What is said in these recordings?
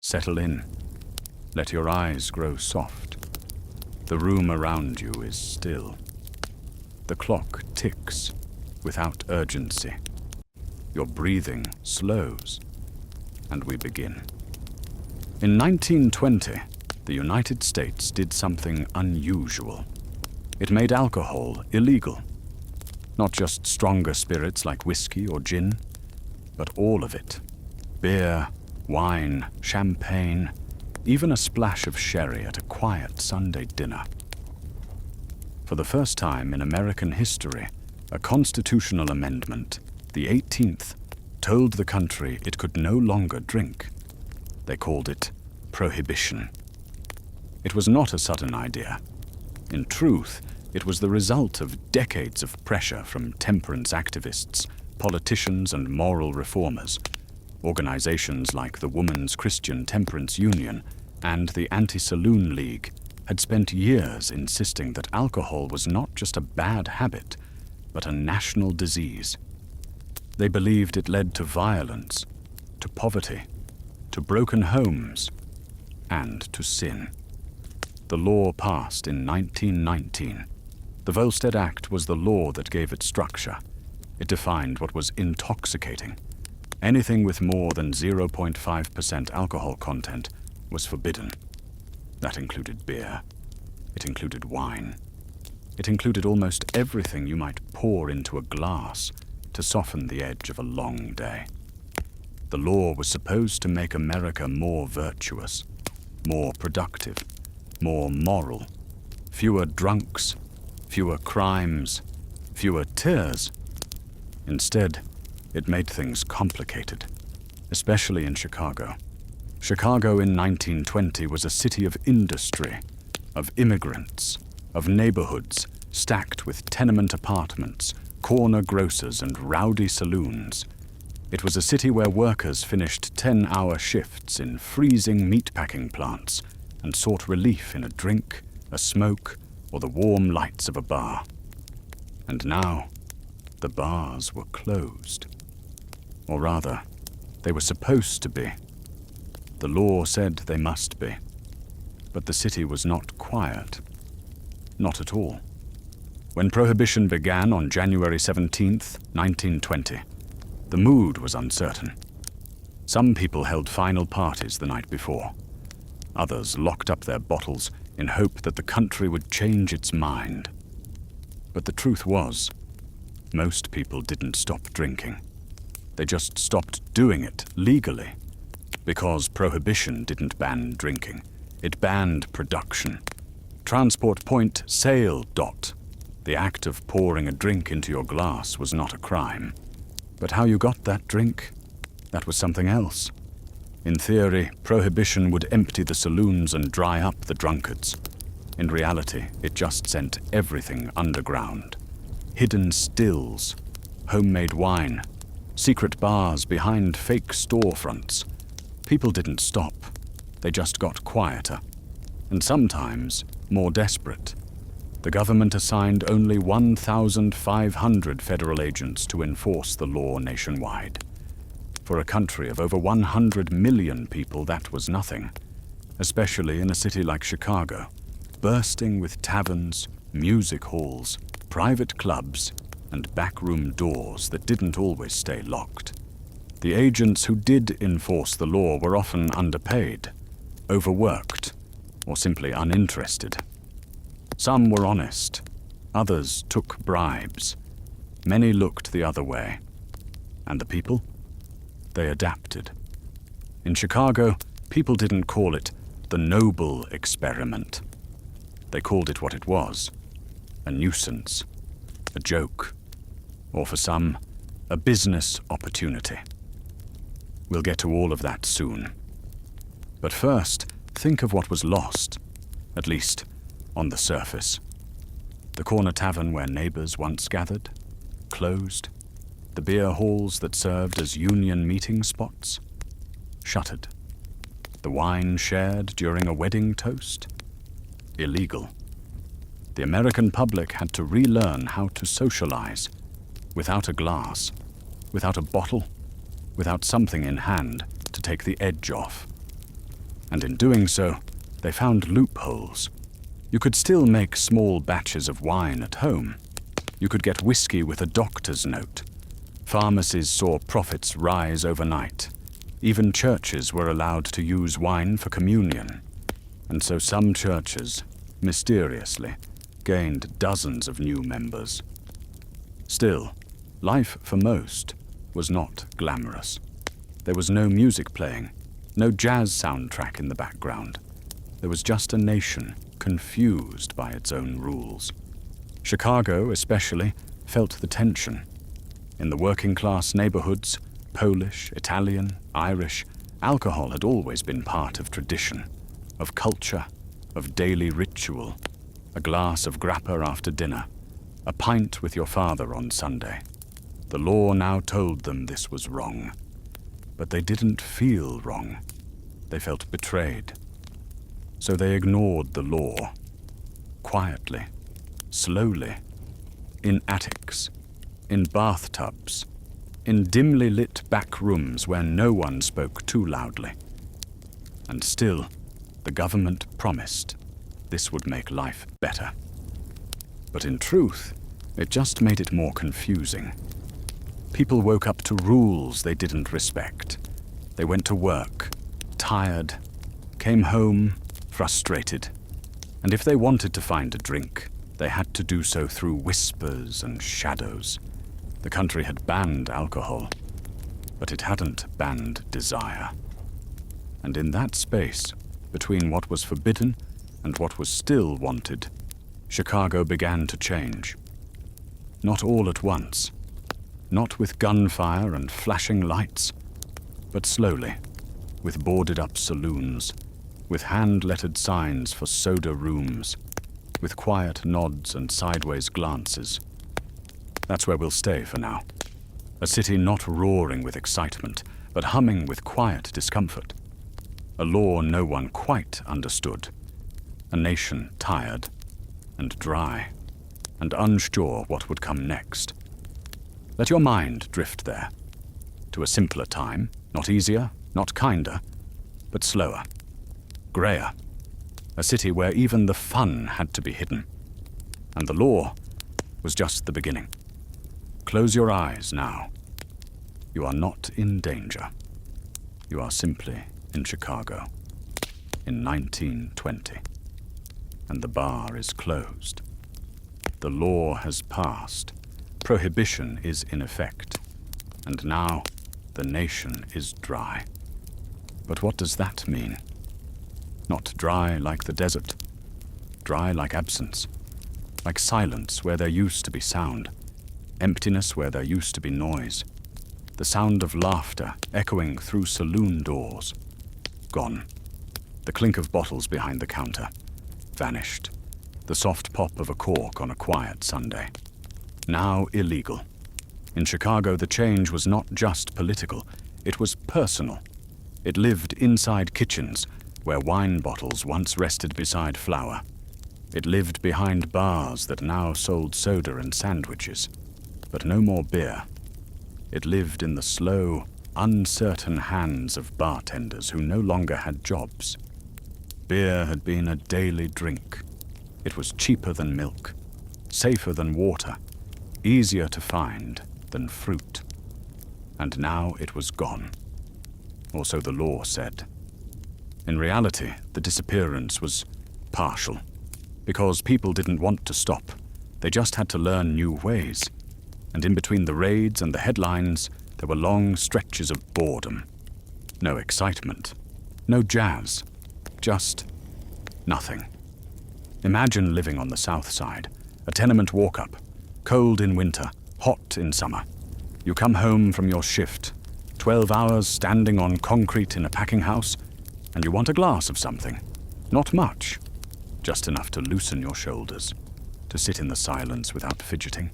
Settle in. Let your eyes grow soft. The room around you is still. The clock ticks without urgency. Your breathing slows, and we begin. In 1920, the United States did something unusual. It made alcohol illegal. Not just stronger spirits like whiskey or gin, but all of it. Beer, wine, champagne, even a splash of sherry at a quiet Sunday dinner. For the first time in American history, a constitutional amendment, the 18th, told the country it could no longer drink. They called it prohibition. It was not a sudden idea. In truth, it was the result of decades of pressure from temperance activists, politicians, and moral reformers. Organizations like the Women's Christian Temperance Union and the Anti-Saloon League had spent years insisting that alcohol was not just a bad habit, but a national disease. They believed it led to violence, to poverty, to broken homes, and to sin. The law passed in 1919. The Volstead Act was the law that gave it structure. It defined what was intoxicating. Anything with more than 0.5% alcohol content was forbidden. That included beer. It included wine. It included almost everything you might pour into a glass to soften the edge of a long day. The law was supposed to make America more virtuous, more productive, more moral. Fewer drunks, fewer crimes, fewer tears. Instead, it made things complicated, especially in Chicago. Chicago in 1920 was a city of industry, of immigrants, of neighborhoods stacked with tenement apartments, corner grocers, and rowdy saloons. It was a city where workers finished 10-hour shifts in freezing meatpacking plants and sought relief in a drink, a smoke, or the warm lights of a bar. And now, the bars were closed. Or rather, they were supposed to be. The law said they must be. But the city was not quiet. Not at all. When Prohibition began on January 17th, 1920, the mood was uncertain. Some people held final parties the night before. Others locked up their bottles in hope that the country would change its mind. But the truth was, most people didn't stop drinking. They just stopped doing it legally. Because Prohibition didn't ban drinking. It banned production. Transport point, sale, dot. The act of pouring a drink into your glass was not a crime. But how you got that drink, that was something else. In theory, Prohibition would empty the saloons and dry up the drunkards. In reality, it just sent everything underground. Hidden stills, homemade wine, secret bars behind fake storefronts. People didn't stop. They just got quieter. And sometimes more desperate. The government assigned only 1,500 federal agents to enforce the law nationwide. For a country of over 100 million people, that was nothing, especially in a city like Chicago, bursting with taverns, music halls, private clubs, and backroom doors that didn't always stay locked. The agents who did enforce the law were often underpaid, overworked, or simply uninterested. Some were honest, others took bribes. Many looked the other way. And the people? They adapted. In Chicago, people didn't call it the noble experiment. They called it what it was, a nuisance, a joke, or for some, a business opportunity. We'll get to all of that soon. But first, think of what was lost, at least on the surface. The corner tavern where neighbors once gathered, closed. The beer halls that served as union meeting spots, shuttered. The wine shared during a wedding toast, illegal. The American public had to relearn how to socialize, without a glass, without a bottle, without something in hand to take the edge off. And in doing so, they found loopholes. You could still make small batches of wine at home. You could get whiskey with a doctor's note. Pharmacies saw profits rise overnight. Even churches were allowed to use wine for communion. And so some churches, mysteriously, gained dozens of new members. Still, life for most was not glamorous. There was no music playing, no jazz soundtrack in the background. There was just a nation confused by its own rules. Chicago, especially, felt the tension. In the working-class neighborhoods, Polish, Italian, Irish, alcohol had always been part of tradition, of culture, of daily ritual. A glass of grappa after dinner, a pint with your father on Sunday. The law now told them this was wrong. But they didn't feel wrong. They felt betrayed. So they ignored the law. Quietly, slowly, in attics, in bathtubs, in dimly lit back rooms where no one spoke too loudly. And still, the government promised this would make life better. But in truth, it just made it more confusing. People woke up to rules they didn't respect. They went to work, tired, came home, frustrated. And if they wanted to find a drink, they had to do so through whispers and shadows. The country had banned alcohol, but it hadn't banned desire. And in that space, between what was forbidden and what was still wanted, Chicago began to change. Not all at once, not with gunfire and flashing lights, but slowly, with boarded-up saloons, with hand-lettered signs for soda rooms, with quiet nods and sideways glances. That's where we'll stay for now. A city not roaring with excitement, but humming with quiet discomfort. A law no one quite understood. A nation tired and dry and unsure what would come next. Let your mind drift there, to a simpler time, not easier, not kinder, but slower, grayer. A city where even the fun had to be hidden. And the law was just the beginning. Close your eyes now. You are not in danger. You are simply in Chicago, in 1920. And the bar is closed. The law has passed. Prohibition is in effect. And now the nation is dry. But what does that mean? Not dry like the desert. Dry like absence. Like silence where there used to be sound. Emptiness where there used to be noise. The sound of laughter echoing through saloon doors. Gone. The clink of bottles behind the counter. Vanished. The soft pop of a cork on a quiet Sunday. Now illegal. In Chicago, the change was not just political. It was personal. It lived inside kitchens, where wine bottles once rested beside flour. It lived behind bars that now sold soda and sandwiches, but no more beer. It lived in the slow, uncertain hands of bartenders who no longer had jobs. Beer had been a daily drink. It was cheaper than milk, safer than water, easier to find than fruit. And now it was gone. Or so the law said. In reality, the disappearance was partial, because people didn't want to stop. They just had to learn new ways. And in between the raids and the headlines, there were long stretches of boredom. No excitement, no jazz, just nothing. Imagine living on the South Side, a tenement walk-up, cold in winter, hot in summer. You come home from your shift, 12 hours standing on concrete in a packing house, and you want a glass of something. Not much, just enough to loosen your shoulders, to sit in the silence without fidgeting.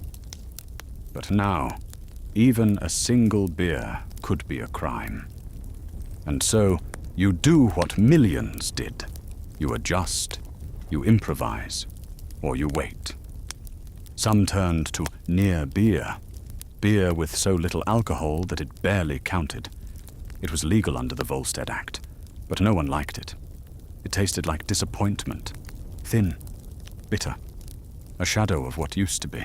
But now, even a single beer could be a crime. And so, you do what millions did. You adjust, you improvise, or you wait. Some turned to near beer, beer with so little alcohol that it barely counted. It was legal under the Volstead Act, but no one liked it. It tasted like disappointment, thin, bitter, a shadow of what used to be.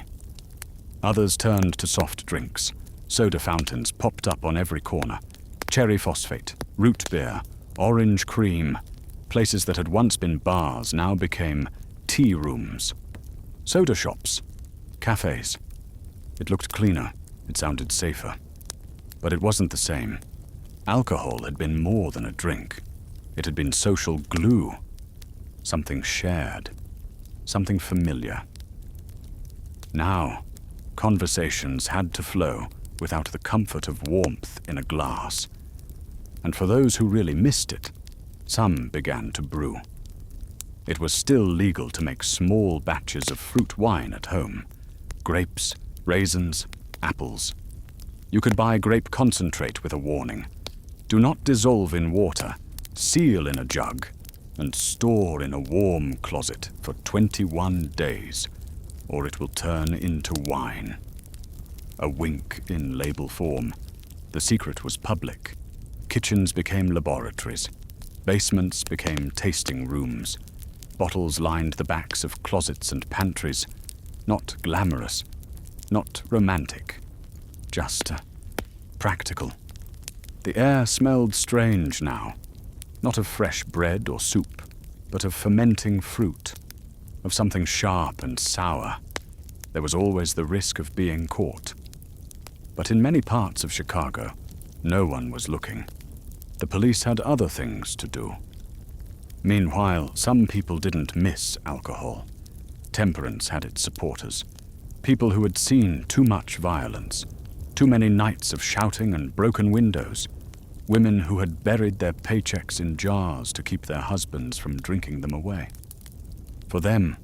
Others turned to soft drinks. Soda fountains popped up on every corner. Cherry phosphate, root beer, orange cream. Places that had once been bars now became tea rooms. Soda shops, cafes. It looked cleaner. It sounded safer. But it wasn't the same. Alcohol had been more than a drink. It had been social glue. Something shared. Something familiar. Now, conversations had to flow without the comfort of warmth in a glass. And for those who really missed it, some began to brew. It was still legal to make small batches of fruit wine at home. Grapes, raisins, apples. You could buy grape concentrate with a warning. Do not dissolve in water, seal in a jug, and store in a warm closet for 21 days, or it will turn into wine. A wink in label form. The secret was public. Kitchens became laboratories. Basements became tasting rooms. Bottles lined the backs of closets and pantries. Not glamorous, not romantic, just practical. The air smelled strange now, not of fresh bread or soup, but of fermenting fruit, of something sharp and sour. There was always the risk of being caught. But in many parts of Chicago, no one was looking. The police had other things to do. Meanwhile, some people didn't miss alcohol. Temperance had its supporters. People who had seen too much violence, too many nights of shouting and broken windows. Women who had buried their paychecks in jars to keep their husbands from drinking them away. For them,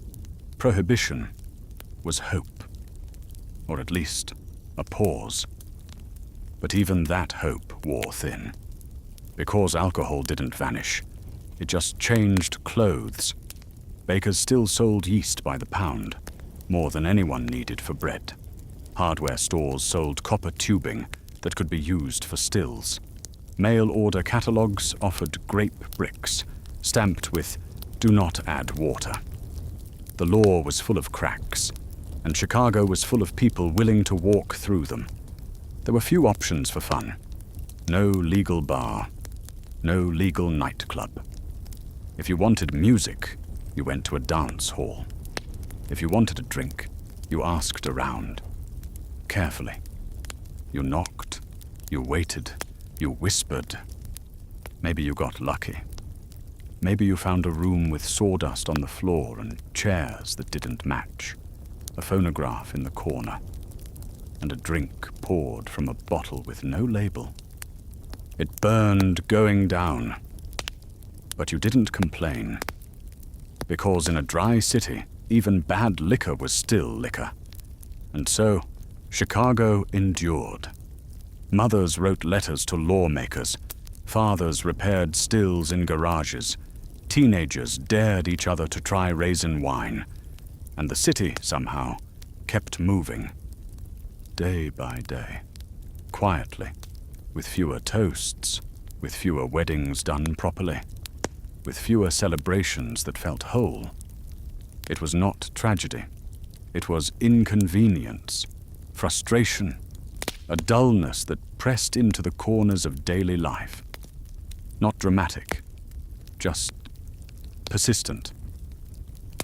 prohibition was hope, or at least a pause. But even that hope wore thin. Because alcohol didn't vanish, it just changed clothes. Bakers still sold yeast by the pound, more than anyone needed for bread. Hardware stores sold copper tubing that could be used for stills. Mail-order catalogs offered grape bricks, stamped with "Do not add water." The law was full of cracks, and Chicago was full of people willing to walk through them. There were few options for fun. No legal bar, no legal nightclub. If you wanted music, you went to a dance hall. If you wanted a drink, you asked around. Carefully. You knocked, you waited, you whispered. Maybe you got lucky. Maybe you found a room with sawdust on the floor and chairs that didn't match, a phonograph in the corner, and a drink poured from a bottle with no label. It burned going down, but you didn't complain, because in a dry city, even bad liquor was still liquor. And so, Chicago endured. Mothers wrote letters to lawmakers. Fathers repaired stills in garages. Teenagers dared each other to try raisin wine. And the city, somehow, kept moving. Day by day. Quietly. With fewer toasts. With fewer weddings done properly. With fewer celebrations that felt whole. It was not tragedy. It was inconvenience. Frustration. A dullness that pressed into the corners of daily life. Not dramatic, just persistent.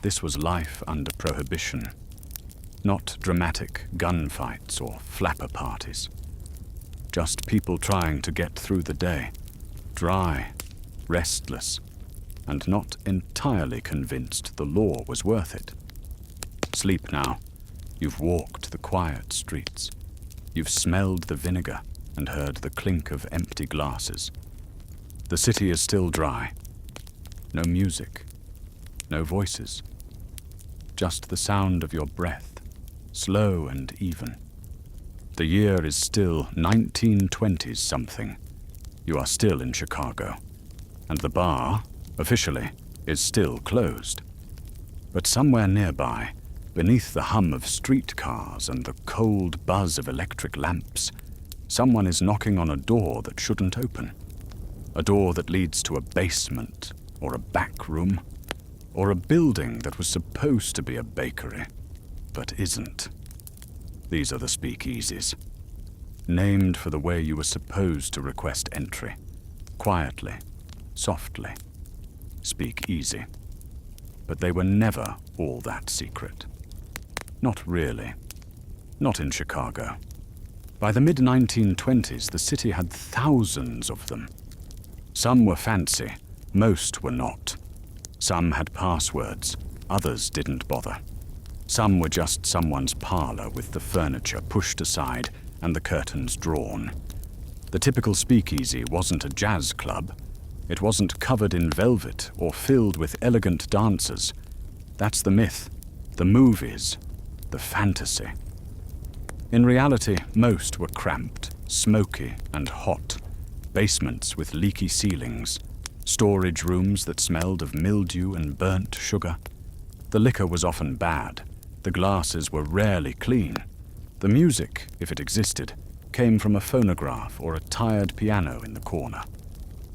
This was life under prohibition. Not dramatic gunfights or flapper parties. Just people trying to get through the day. Dry, restless, and not entirely convinced the law was worth it. Sleep now. You've walked the quiet streets. You've smelled the vinegar and heard the clink of empty glasses. The city is still dry. No music. No voices. Just the sound of your breath, slow and even. The year is still 1920's something. You are still in Chicago. And the bar, officially, is still closed. But somewhere nearby, beneath the hum of streetcars and the cold buzz of electric lamps, someone is knocking on a door that shouldn't open. A door that leads to a basement or a backroom, or a building that was supposed to be a bakery, but isn't. These are the speakeasies, named for the way you were supposed to request entry. Quietly, softly, speak easy. But they were never all that secret. Not really. Not in Chicago. By the mid-1920s, the city had thousands of them. Some were fancy, most were not. Some had passwords, others didn't bother. Some were just someone's parlor with the furniture pushed aside and the curtains drawn. The typical speakeasy wasn't a jazz club. It wasn't covered in velvet or filled with elegant dancers. That's the myth, the movies, the fantasy. In reality, most were cramped, smoky and hot. Basements with leaky ceilings, storage rooms that smelled of mildew and burnt sugar. The liquor was often bad. The glasses were rarely clean. The music, if it existed, came from a phonograph or a tired piano in the corner.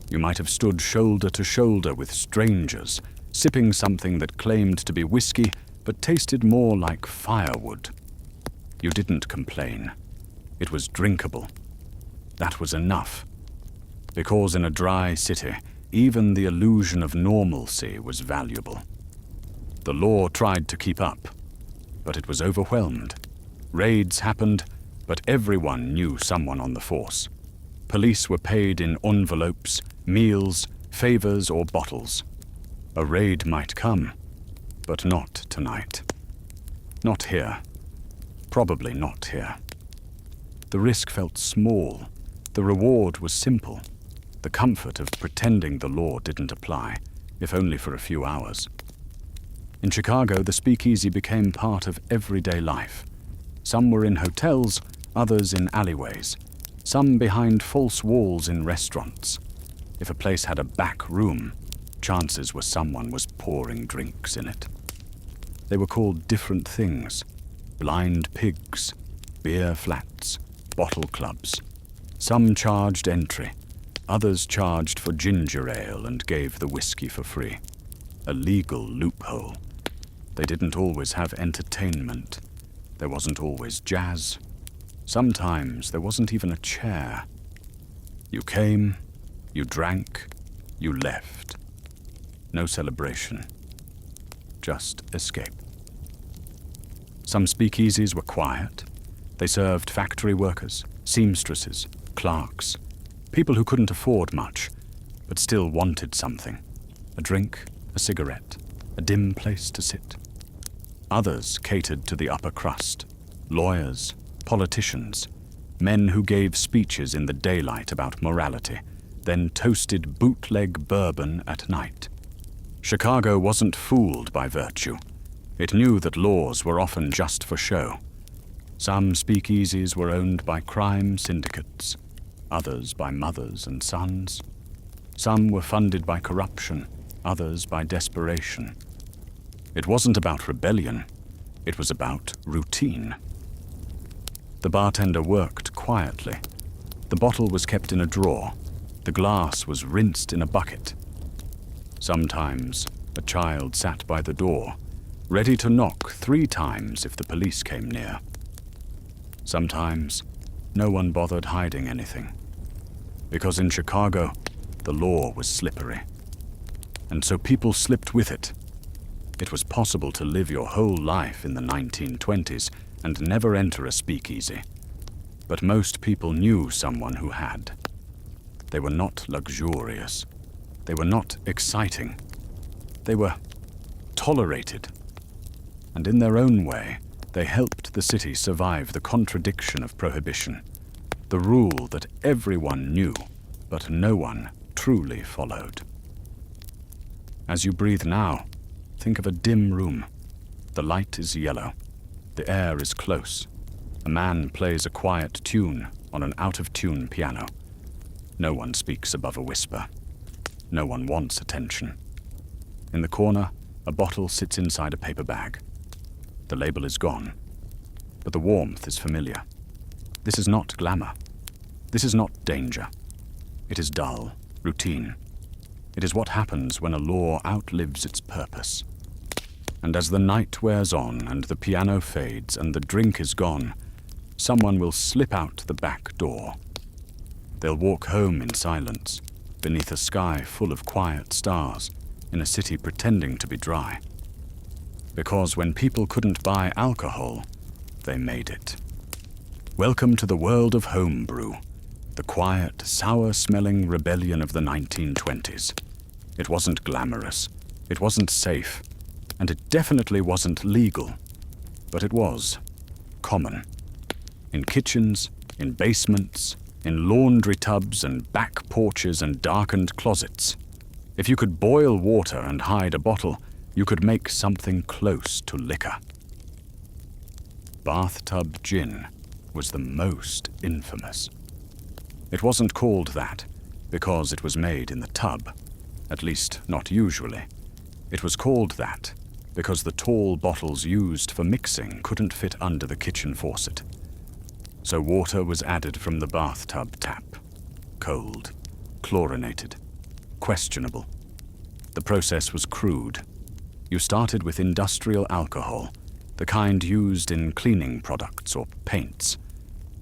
You might have stood shoulder to shoulder with strangers, sipping something that claimed to be whiskey but tasted more like firewood. You didn't complain. It was drinkable. That was enough. Because in a dry city, even the illusion of normalcy was valuable. The law tried to keep up, but it was overwhelmed. Raids happened, but everyone knew someone on the force. Police were paid in envelopes, meals, favors, or bottles. A raid might come, but not tonight. Not here. Probably not here. The risk felt small. The reward was simple. The comfort of pretending the law didn't apply, if only for a few hours. In Chicago, the speakeasy became part of everyday life. Some were in hotels, others in alleyways. Some behind false walls in restaurants. If a place had a back room, chances were someone was pouring drinks in it. They were called different things: blind pigs, beer flats, bottle clubs. Some charged entry, others charged for ginger ale and gave the whiskey for free. A legal loophole. They didn't always have entertainment. There wasn't always jazz. Sometimes there wasn't even a chair. You came, you drank, you left. No celebration. Just escape. Some speakeasies were quiet. They served factory workers, seamstresses, clerks, people who couldn't afford much, but still wanted something. A drink, a cigarette, a dim place to sit. Others catered to the upper crust, lawyers, politicians, men who gave speeches in the daylight about morality, then toasted bootleg bourbon at night. Chicago wasn't fooled by virtue. It knew that laws were often just for show. Some speakeasies were owned by crime syndicates, others by mothers and sons. Some were funded by corruption, others by desperation. It wasn't about rebellion, it was about routine. The bartender worked quietly. The bottle was kept in a drawer. The glass was rinsed in a bucket. Sometimes a child sat by the door, ready to knock 3 times if the police came near. Sometimes no one bothered hiding anything, because in Chicago the law was slippery, and so people slipped with it. It was possible to live your whole life in the 1920s and never enter a speakeasy, but most people knew someone who had. They were not luxurious. They were not exciting. They were tolerated. And in their own way, they helped the city survive the contradiction of prohibition, the rule that everyone knew, but no one truly followed. As you breathe now, think of a dim room. The light is yellow. The air is close. A man plays a quiet tune on an out-of-tune piano. No one speaks above a whisper. No one wants attention. In the corner, a bottle sits inside a paper bag. The label is gone, but the warmth is familiar. This is not glamour. This is not danger. It is dull, routine. It is what happens when a law outlives its purpose. And as the night wears on and the piano fades and the drink is gone, someone will slip out the back door. They'll walk home in silence, beneath a sky full of quiet stars, in a city pretending to be dry. Because when people couldn't buy alcohol, they made it. Welcome to the world of homebrew, the quiet, sour-smelling rebellion of the 1920s. It wasn't glamorous, it wasn't safe, and it definitely wasn't legal. But it was common. In kitchens, in basements, in laundry tubs and back porches and darkened closets. If you could boil water and hide a bottle, you could make something close to liquor. Bathtub gin was the most infamous. It wasn't called that because it was made in the tub, at least not usually. It was called that because the tall bottles used for mixing couldn't fit under the kitchen faucet. So water was added from the bathtub tap. Cold, chlorinated, questionable. The process was crude. You started with industrial alcohol, the kind used in cleaning products or paints.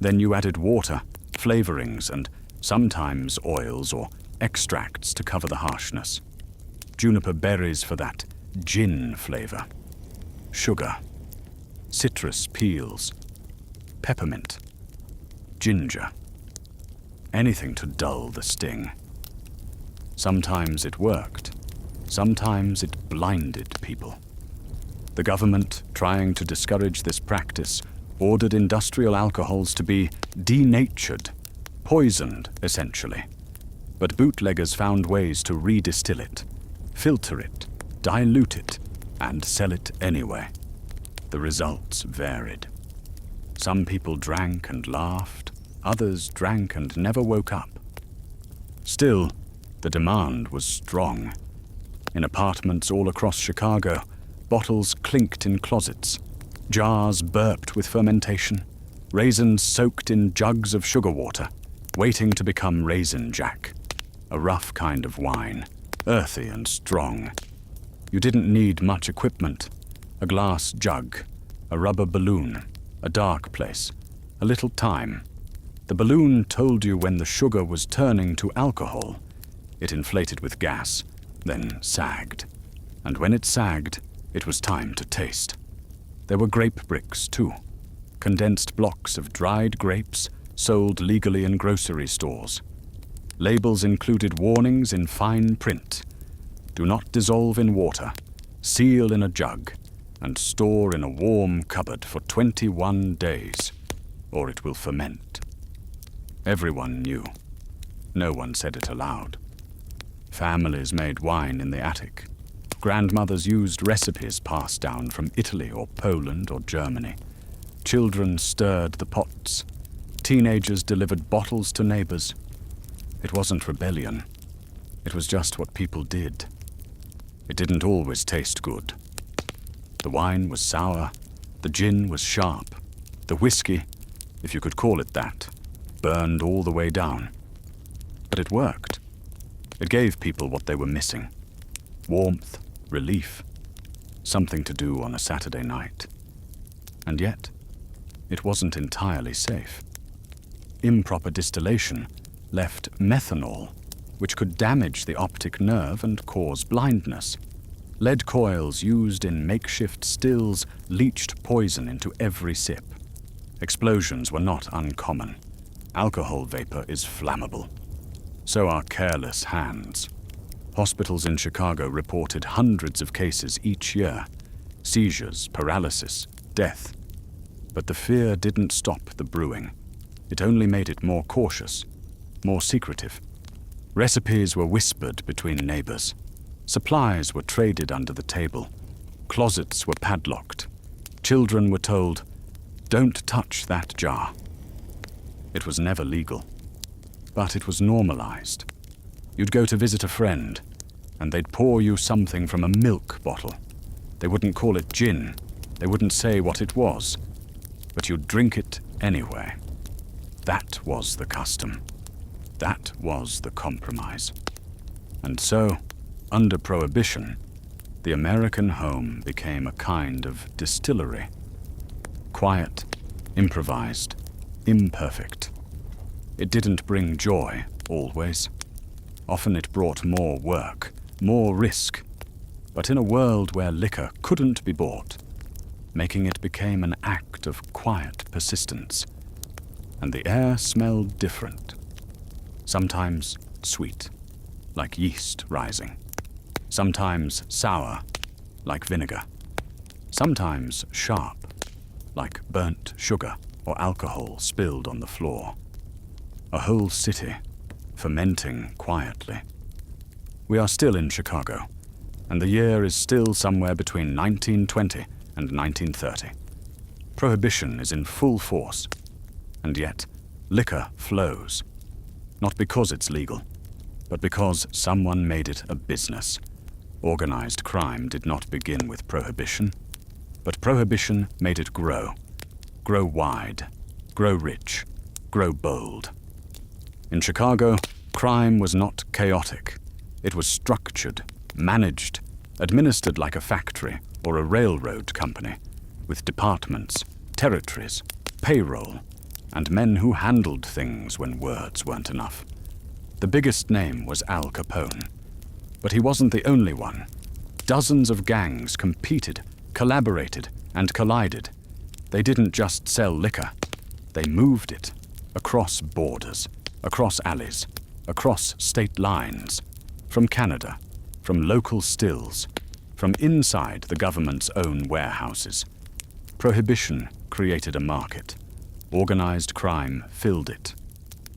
Then you added water, flavorings, and sometimes oils or extracts to cover the harshness. Juniper berries for that gin flavor. Sugar, citrus peels, peppermint, ginger. Anything to dull the sting. Sometimes it worked. Sometimes it blinded people. The government, trying to discourage this practice, ordered industrial alcohols to be denatured, poisoned, essentially. But bootleggers found ways to redistill it, filter it, dilute it, and sell it anyway. The results varied. Some people drank and laughed, others drank and never woke up. Still, the demand was strong. In apartments all across Chicago, bottles clinked in closets, jars burped with fermentation, raisins soaked in jugs of sugar water, waiting to become Raisin Jack, a rough kind of wine, earthy and strong. You didn't need much equipment, a glass jug, a rubber balloon, a dark place, a little time. The balloon told you when the sugar was turning to alcohol. It inflated with gas, then sagged. And when it sagged, it was time to taste. There were grape bricks, too. Condensed blocks of dried grapes sold legally in grocery stores. Labels included warnings in fine print. Do not dissolve in water, seal in a jug, and store in a warm cupboard for 21 days, or it will ferment. Everyone knew. No one said it aloud. Families made wine in the attic. Grandmothers used recipes passed down from Italy or Poland or Germany. Children stirred the pots. Teenagers delivered bottles to neighbors. It wasn't rebellion. It was just what people did. It didn't always taste good. The wine was sour, the gin was sharp, the whiskey, if you could call it that, burned all the way down. But it worked. It gave people what they were missing. Warmth, relief, something to do on a Saturday night. And yet, it wasn't entirely safe. Improper distillation left methanol, which could damage the optic nerve and cause blindness. Lead coils used in makeshift stills leached poison into every sip. Explosions were not uncommon. Alcohol vapor is flammable. So are careless hands. Hospitals in Chicago reported hundreds of cases each year. Seizures, paralysis, death. But the fear didn't stop the brewing. It only made it more cautious, more secretive. Recipes were whispered between neighbors. Supplies were traded under the table. Closets were padlocked. Children were told, "Don't touch that jar." It was never legal, but it was normalized. You'd go to visit a friend, and they'd pour you something from a milk bottle. They wouldn't call it gin. They wouldn't say what it was, but you'd drink it anyway. That was the custom. That was the compromise. And so, under Prohibition, the American home became a kind of distillery. Quiet, improvised, imperfect. It didn't bring joy, always. Often it brought more work, more risk. But in a world where liquor couldn't be bought, making it became an act of quiet persistence. And the air smelled different. Sometimes sweet, like yeast rising. Sometimes sour, like vinegar. Sometimes sharp, like burnt sugar or alcohol spilled on the floor. A whole city, fermenting quietly. We are still in Chicago, and the year is still somewhere between 1920 and 1930. Prohibition is in full force, and yet liquor flows. Not because it's legal, but because someone made it a business. Organized crime did not begin with Prohibition, but Prohibition made it grow. Grow wide, grow rich, grow bold. In Chicago, crime was not chaotic. It was structured, managed, administered like a factory or a railroad company, with departments, territories, payroll, and men who handled things when words weren't enough. The biggest name was Al Capone. But he wasn't the only one. Dozens of gangs competed, collaborated, and collided. They didn't just sell liquor. They moved it across borders, across alleys, across state lines, from Canada, from local stills, from inside the government's own warehouses. Prohibition created a market. Organized crime filled it,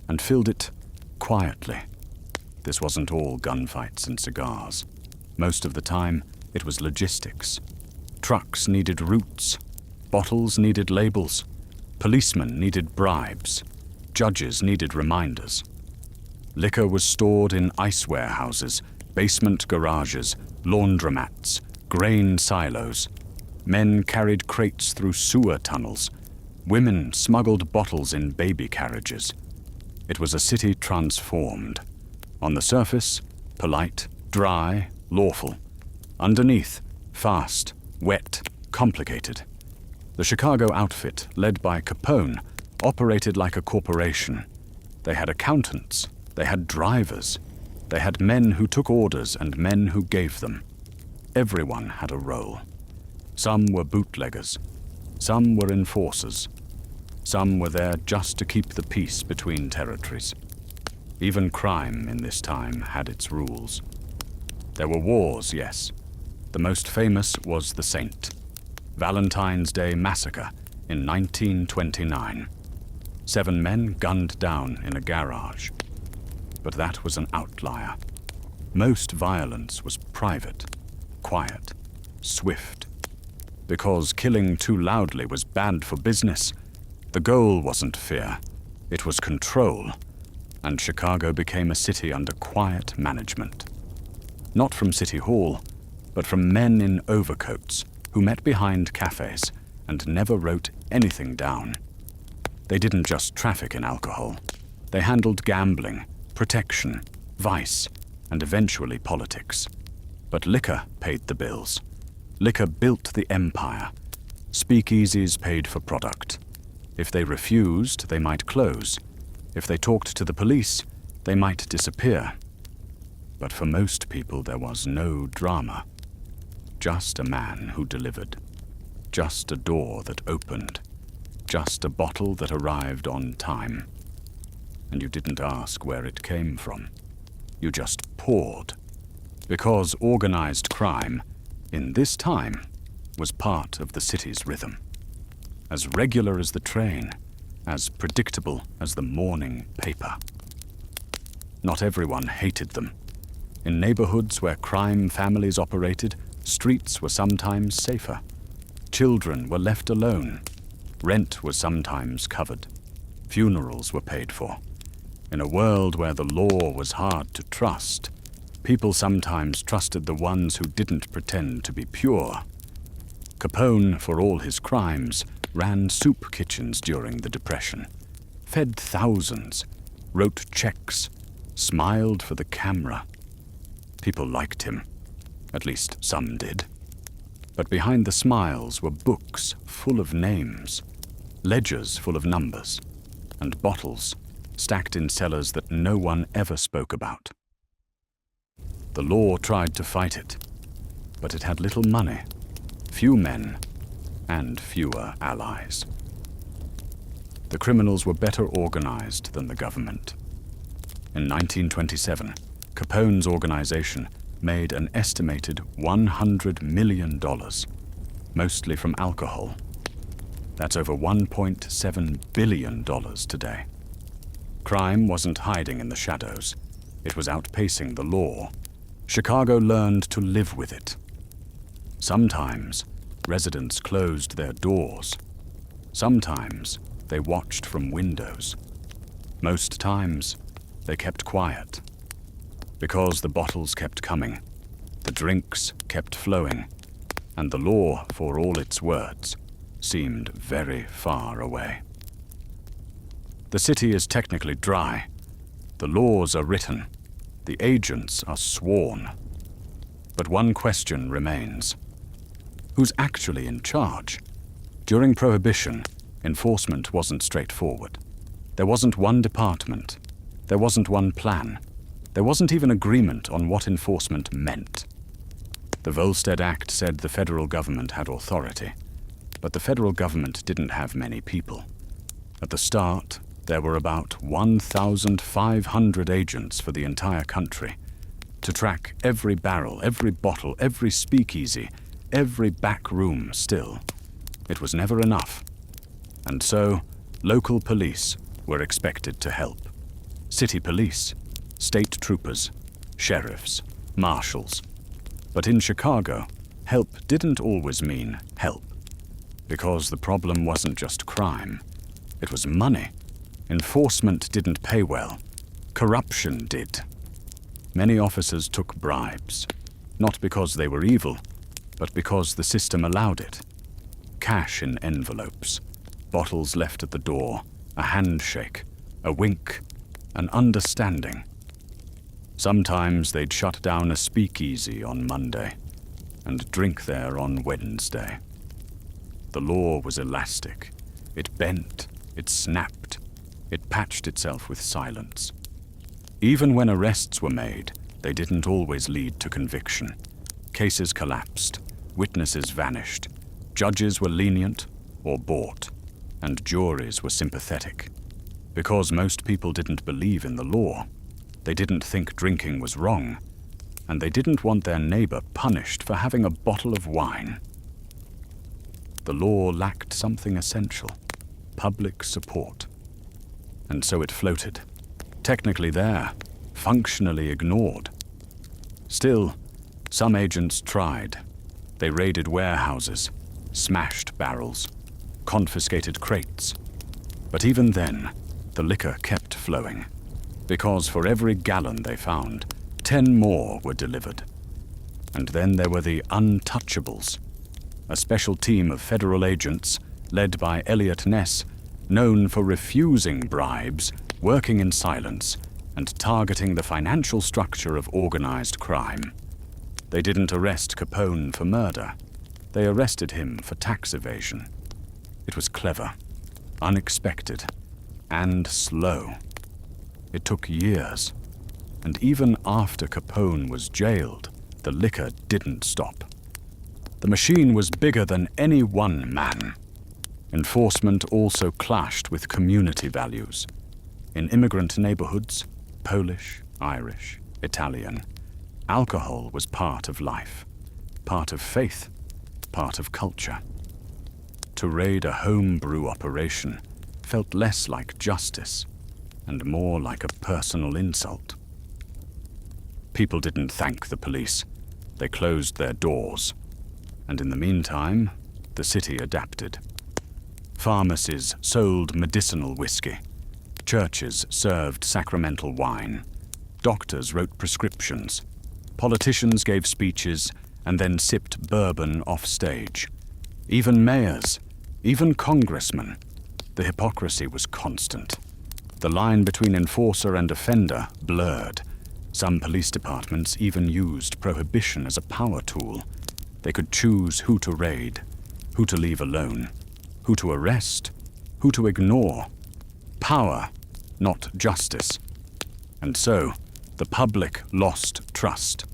and filled it quietly. This wasn't all gunfights and cigars. Most of the time, it was logistics. Trucks needed routes. Bottles needed labels. Policemen needed bribes. Judges needed reminders. Liquor was stored in ice warehouses, basement garages, laundromats, grain silos. Men carried crates through sewer tunnels. Women smuggled bottles in baby carriages. It was a city transformed. On the surface, polite, dry, lawful. Underneath, fast, wet, complicated. The Chicago outfit, led by Capone, operated like a corporation. They had accountants. They had drivers. They had men who took orders and men who gave them. Everyone had a role. Some were bootleggers. Some were enforcers. Some were there just to keep the peace between territories. Even crime in this time had its rules. There were wars, yes. The most famous was the Saint. Valentine's Day Massacre in 1929. 7 men gunned down in a garage. But that was an outlier. Most violence was private, quiet, swift. Because killing too loudly was bad for business, the goal wasn't fear, it was control. And Chicago became a city under quiet management. Not from City Hall, but from men in overcoats who met behind cafes and never wrote anything down. They didn't just traffic in alcohol. They handled gambling, protection, vice, and eventually politics. But liquor paid the bills. Liquor built the empire. Speakeasies paid for product. If they refused, they might close. If they talked to the police, they might disappear. But for most people, there was no drama. Just a man who delivered. Just a door that opened. Just a bottle that arrived on time. And you didn't ask where it came from. You just poured. Because organized crime, in this time, was part of the city's rhythm. As regular as the train, as predictable as the morning paper. Not everyone hated them. In neighborhoods where crime families operated, streets were sometimes safer. Children were left alone. Rent was sometimes covered. Funerals were paid for. In a world where the law was hard to trust, people sometimes trusted the ones who didn't pretend to be pure. Capone, for all his crimes, ran soup kitchens during the Depression, fed thousands, wrote checks, smiled for the camera. People liked him. At least some did. But behind the smiles were books full of names, ledgers full of numbers, and bottles stacked in cellars that no one ever spoke about. The law tried to fight it, but it had little money, few men, and fewer allies. The criminals were better organized than the government. In 1927, Capone's organization made an estimated $100 million, mostly from alcohol. That's over $1.7 billion today. Crime wasn't hiding in the shadows. It was outpacing the law. Chicago learned to live with it. Sometimes, residents closed their doors. Sometimes, they watched from windows. Most times, they kept quiet. Because the bottles kept coming, the drinks kept flowing, and the law, for all its words, seemed very far away. The city is technically dry. The laws are written. The agents are sworn. But one question remains. Who's actually in charge? During Prohibition, enforcement wasn't straightforward. There wasn't one department. There wasn't one plan. There wasn't even agreement on what enforcement meant. The Volstead Act said the federal government had authority, but the federal government didn't have many people. At the start, there were about 1,500 agents for the entire country to track every barrel, every bottle, every speakeasy, every back room still. It was never enough. And so, local police were expected to help. City police, state troopers, sheriffs, marshals. But in Chicago, help didn't always mean help. Because the problem wasn't just crime. It was money. Enforcement didn't pay well. Corruption did. Many officers took bribes, not because they were evil, but because the system allowed it. Cash in envelopes, bottles left at the door, a handshake, a wink, an understanding. Sometimes they'd shut down a speakeasy on Monday and drink there on Wednesday. The law was elastic. It bent, it snapped, it patched itself with silence. Even when arrests were made, they didn't always lead to conviction. Cases collapsed, witnesses vanished, judges were lenient or bought, and juries were sympathetic. Because most people didn't believe in the law, they didn't think drinking was wrong, and they didn't want their neighbor punished for having a bottle of wine. The law lacked something essential: public support. And so it floated, technically there, functionally ignored. Still, some agents tried. They raided warehouses, smashed barrels, confiscated crates. But even then, the liquor kept flowing, because for every gallon they found, 10 more were delivered. And then there were the untouchables, a special team of federal agents led by Elliot Ness, known for refusing bribes, working in silence, and targeting the financial structure of organized crime. They didn't arrest Capone for murder. They arrested him for tax evasion. It was clever, unexpected, and slow. It took years, and even after Capone was jailed, the liquor didn't stop. The machine was bigger than any one man. Enforcement also clashed with community values. In immigrant neighborhoods, Polish, Irish, Italian, alcohol was part of life, part of faith, part of culture. To raid a homebrew operation felt less like justice and more like a personal insult. People didn't thank the police. They closed their doors. And in the meantime, the city adapted. Pharmacies sold medicinal whiskey. Churches served sacramental wine. Doctors wrote prescriptions. Politicians gave speeches and then sipped bourbon off stage. Even mayors, even congressmen. The hypocrisy was constant. The line between enforcer and offender blurred, Some police departments even used prohibition as a power tool. They could choose who to raid, who to leave alone, who to arrest, who to ignore. Power, not justice. And so, the public lost trust.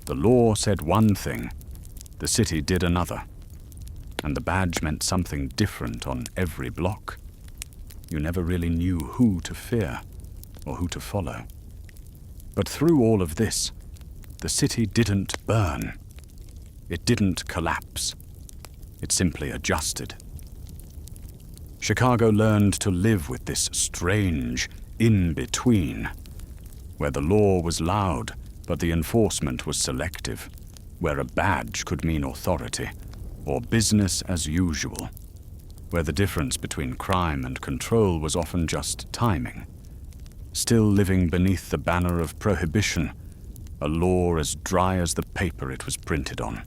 The law said one thing, the city did another. And the badge meant something different on every block. You never really knew who to fear or who to follow. But through all of this, the city didn't burn. It didn't collapse. It simply adjusted. Chicago learned to live with this strange in-between, where the law was loud, but the enforcement was selective, where a badge could mean authority, or business as usual, where the difference between crime and control was often just timing. Still living beneath the banner of prohibition, a law as dry as the paper it was printed on.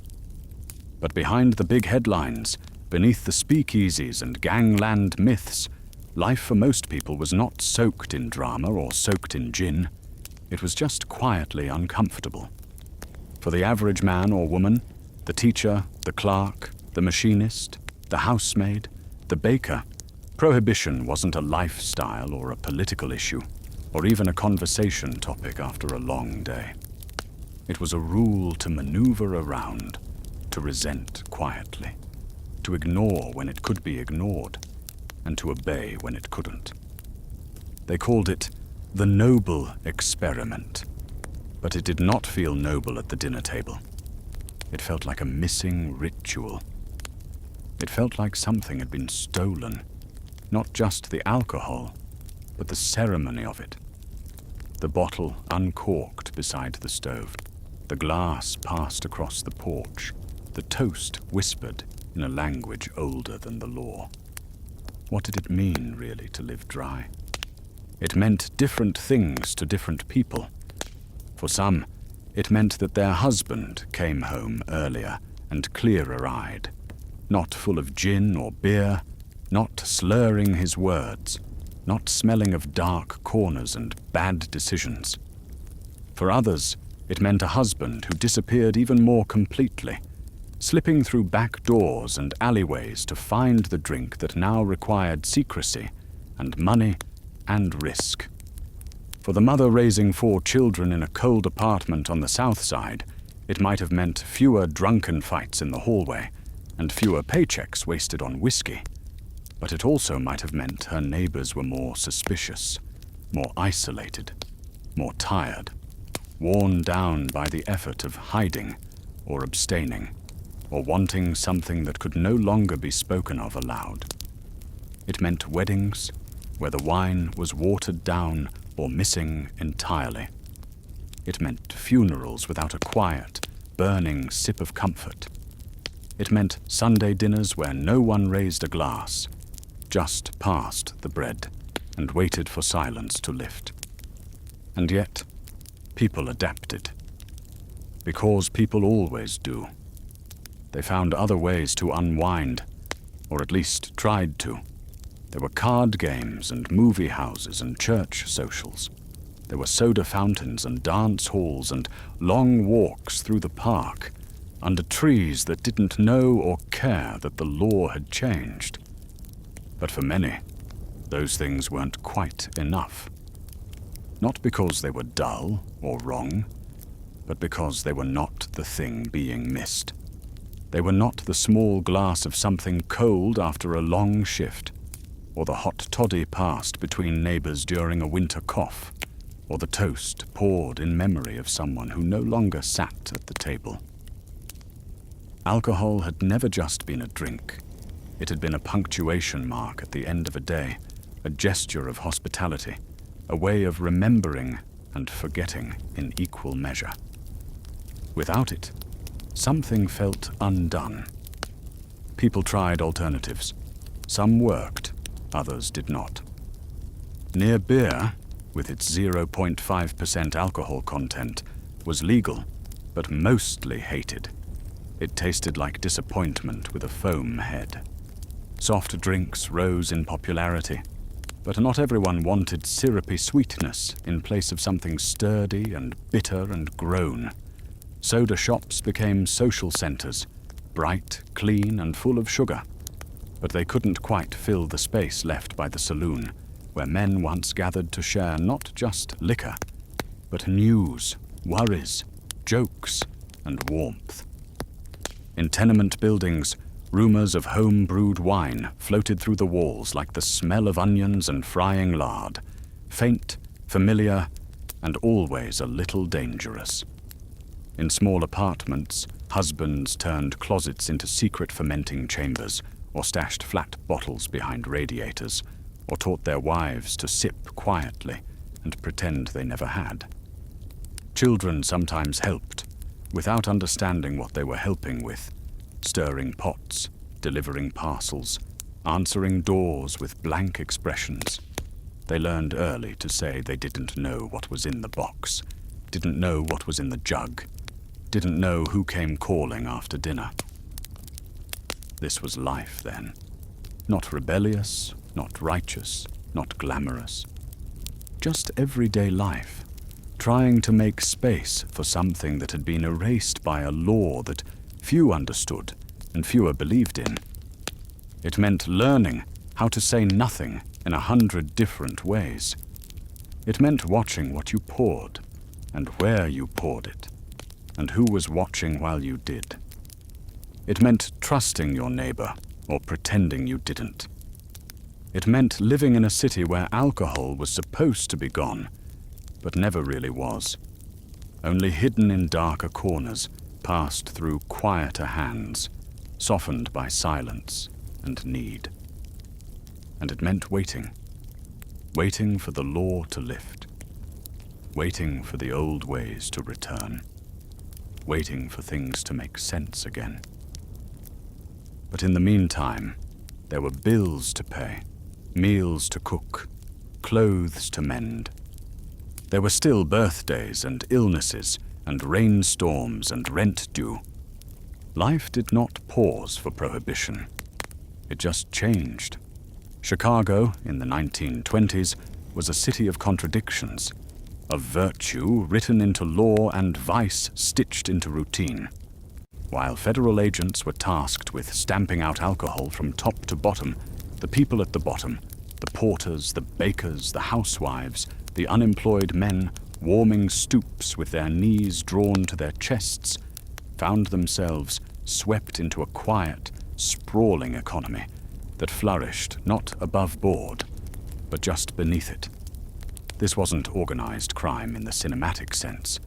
But behind the big headlines, beneath the speakeasies and gangland myths, life for most people was not soaked in drama or soaked in gin. It was just quietly uncomfortable. For the average man or woman, the teacher, the clerk, the machinist, the housemaid, the baker, prohibition wasn't a lifestyle or a political issue, or even a conversation topic after a long day. It was a rule to maneuver around, to resent quietly, to ignore when it could be ignored, and to obey when it couldn't. They called it the noble experiment, but it did not feel noble at the dinner table. It felt like a missing ritual. It felt like something had been stolen, not just the alcohol, but the ceremony of it. The bottle uncorked beside the stove, the glass passed across the porch, the toast whispered in a language older than the law. What did it mean, really, to live dry? It meant different things to different people. For some, it meant that their husband came home earlier and clearer-eyed, not full of gin or beer, not slurring his words, not smelling of dark corners and bad decisions. For others, it meant a husband who disappeared even more completely, slipping through back doors and alleyways to find the drink that now required secrecy and money and risk. For the mother raising 4 children in a cold apartment on the south side, it might have meant fewer drunken fights in the hallway and fewer paychecks wasted on whiskey. But it also might have meant her neighbors were more suspicious, more isolated, more tired, worn down by the effort of hiding or abstaining, or wanting something that could no longer be spoken of aloud. It meant weddings where the wine was watered down or missing entirely. It meant funerals without a quiet, burning sip of comfort. It meant Sunday dinners where no one raised a glass, just passed the bread and waited for silence to lift. And yet, people adapted. Because people always do. They found other ways to unwind, or at least tried to. There were card games and movie houses and church socials. There were soda fountains and dance halls and long walks through the park, under trees that didn't know or care that the law had changed. But for many, those things weren't quite enough. Not because they were dull or wrong, but because they were not the thing being missed. They were not the small glass of something cold after a long shift, or the hot toddy passed between neighbors during a winter cough, or the toast poured in memory of someone who no longer sat at the table. Alcohol had never just been a drink. It had been a punctuation mark at the end of a day, a gesture of hospitality, a way of remembering and forgetting in equal measure. Without it, something felt undone. People tried alternatives. Some worked, others did not. Near beer, with its 0.5% alcohol content, was legal, but mostly hated. It tasted like disappointment with a foam head. Soft drinks rose in popularity. But not everyone wanted syrupy sweetness in place of something sturdy and bitter and grown. Soda shops became social centres, bright, clean, and full of sugar. But they couldn't quite fill the space left by the saloon, where men once gathered to share not just liquor, but news, worries, jokes, and warmth. In tenement buildings, rumours of home-brewed wine floated through the walls like the smell of onions and frying lard, faint, familiar, and always a little dangerous. In small apartments, husbands turned closets into secret fermenting chambers, or stashed flat bottles behind radiators, or taught their wives to sip quietly and pretend they never had. Children sometimes helped, without understanding what they were helping with, stirring pots, delivering parcels, answering doors with blank expressions. They learned early to say they didn't know what was in the box, didn't know what was in the jug, didn't know who came calling after dinner. This was life then. Not rebellious, not righteous, not glamorous. Just everyday life, trying to make space for something that had been erased by a law that few understood and fewer believed in. It meant learning how to say nothing in 100 different ways. It meant watching what you poured, and where you poured it, and who was watching while you did. It meant trusting your neighbor or pretending you didn't. It meant living in a city where alcohol was supposed to be gone, but never really was. Only hidden in darker corners, passed through quieter hands, softened by silence and need. And it meant waiting. Waiting for the law to lift. Waiting for the old ways to return. Waiting for things to make sense again. But in the meantime, there were bills to pay, meals to cook, clothes to mend. There were still birthdays and illnesses and rainstorms and rent due. Life did not pause for prohibition. It just changed. Chicago, in the 1920s, was a city of contradictions, of virtue written into law and vice stitched into routine. While federal agents were tasked with stamping out alcohol from top to bottom, the people at the bottom, the porters, the bakers, the housewives, the unemployed men warming stoops with their knees drawn to their chests, found themselves swept into a quiet, sprawling economy that flourished not above board, but just beneath it. This wasn't organized crime in the cinematic sense,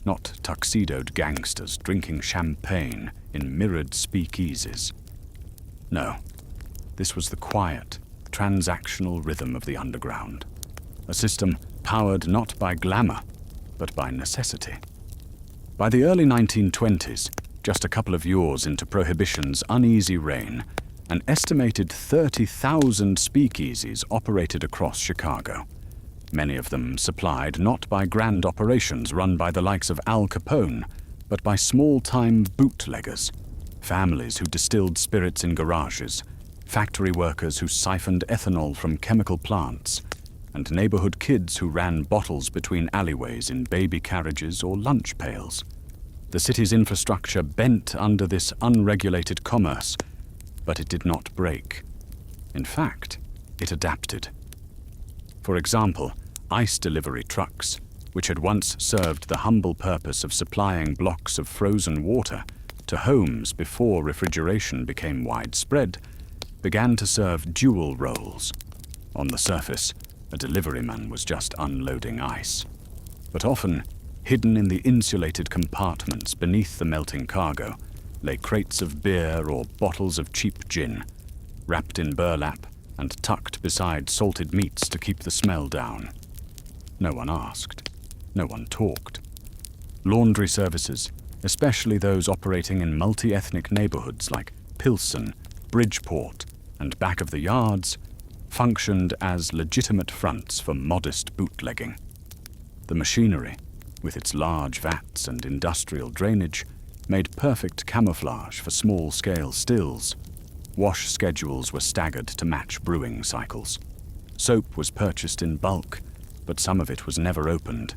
not tuxedoed gangsters drinking champagne in mirrored speakeasies. No, this was the quiet, transactional rhythm of the underground, a system powered not by glamour, but by necessity. By the early 1920s, just a couple of years into Prohibition's uneasy reign, an estimated 30,000 speakeasies operated across Chicago. Many of them supplied not by grand operations run by the likes of Al Capone, but by small-time bootleggers, families who distilled spirits in garages, factory workers who siphoned ethanol from chemical plants, and neighborhood kids who ran bottles between alleyways in baby carriages or lunch pails. The city's infrastructure bent under this unregulated commerce, but it did not break. In fact, it adapted. For example, ice delivery trucks, which had once served the humble purpose of supplying blocks of frozen water to homes before refrigeration became widespread, began to serve dual roles. On the surface, a deliveryman was just unloading ice. But often, hidden in the insulated compartments beneath the melting cargo, lay crates of beer or bottles of cheap gin, wrapped in burlap and tucked beside salted meats to keep the smell down. No one asked. No one talked. Laundry services, especially those operating in multi-ethnic neighborhoods like Pilsen, Bridgeport, and back of the yards, functioned as legitimate fronts for modest bootlegging. The machinery, with its large vats and industrial drainage, made perfect camouflage for small-scale stills. Wash schedules were staggered to match brewing cycles. Soap was purchased in bulk, but some of it was never opened,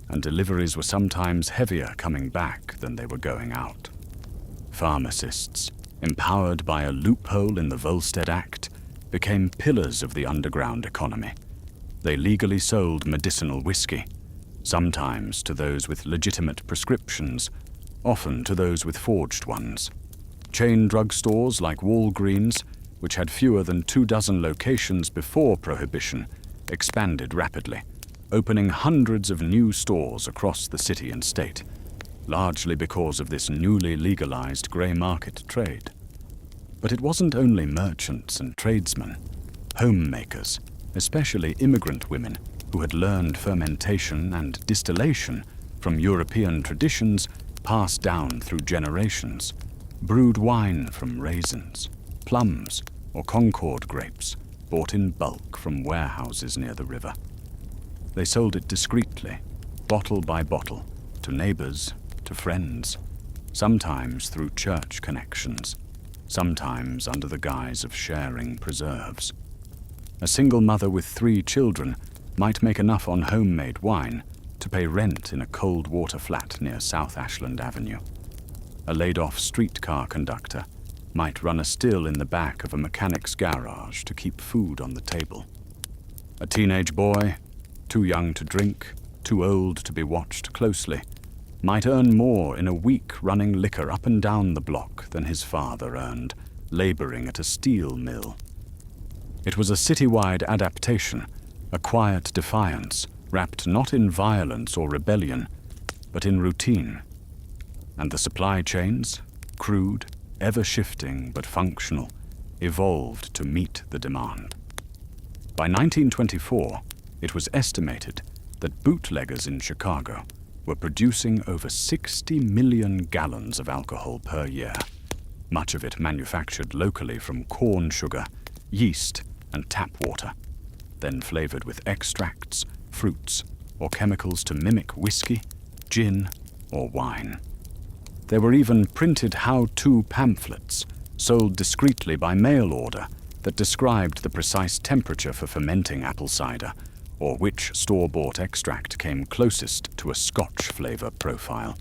and deliveries were sometimes heavier coming back than they were going out. Pharmacists, empowered by a loophole in the Volstead Act, became pillars of the underground economy. They legally sold medicinal whiskey, sometimes to those with legitimate prescriptions, often to those with forged ones. Chain drugstores like Walgreens, which had fewer than 24 locations before Prohibition, expanded rapidly, opening hundreds of new stores across the city and state, largely because of this newly legalized grey market trade. But it wasn't only merchants and tradesmen. Homemakers, especially immigrant women who had learned fermentation and distillation from European traditions passed down through generations, brewed wine from raisins, plums, or Concord grapes bought in bulk from warehouses near the river. They sold it discreetly, bottle by bottle, to neighbors, to friends, sometimes through church connections, sometimes under the guise of sharing preserves. A single mother with 3 children might make enough on homemade wine to pay rent in a cold water flat near South Ashland Avenue. A laid-off streetcar conductor might run a still in the back of a mechanic's garage to keep food on the table. A teenage boy, too young to drink, too old to be watched closely, might earn more in a week running liquor up and down the block than his father earned, laboring at a steel mill. It was a citywide adaptation, a quiet defiance, wrapped not in violence or rebellion, but in routine. And the supply chains, crude, ever-shifting but functional, evolved to meet the demand. By 1924, it was estimated that bootleggers in Chicago were producing over 60 million gallons of alcohol per year, much of it manufactured locally from corn sugar, yeast, and tap water, then flavored with extracts, fruits, or chemicals to mimic whiskey, gin, or wine. There were even printed how-to pamphlets, sold discreetly by mail order, that described the precise temperature for fermenting apple cider, or which store-bought extract came closest to a Scotch flavor profile.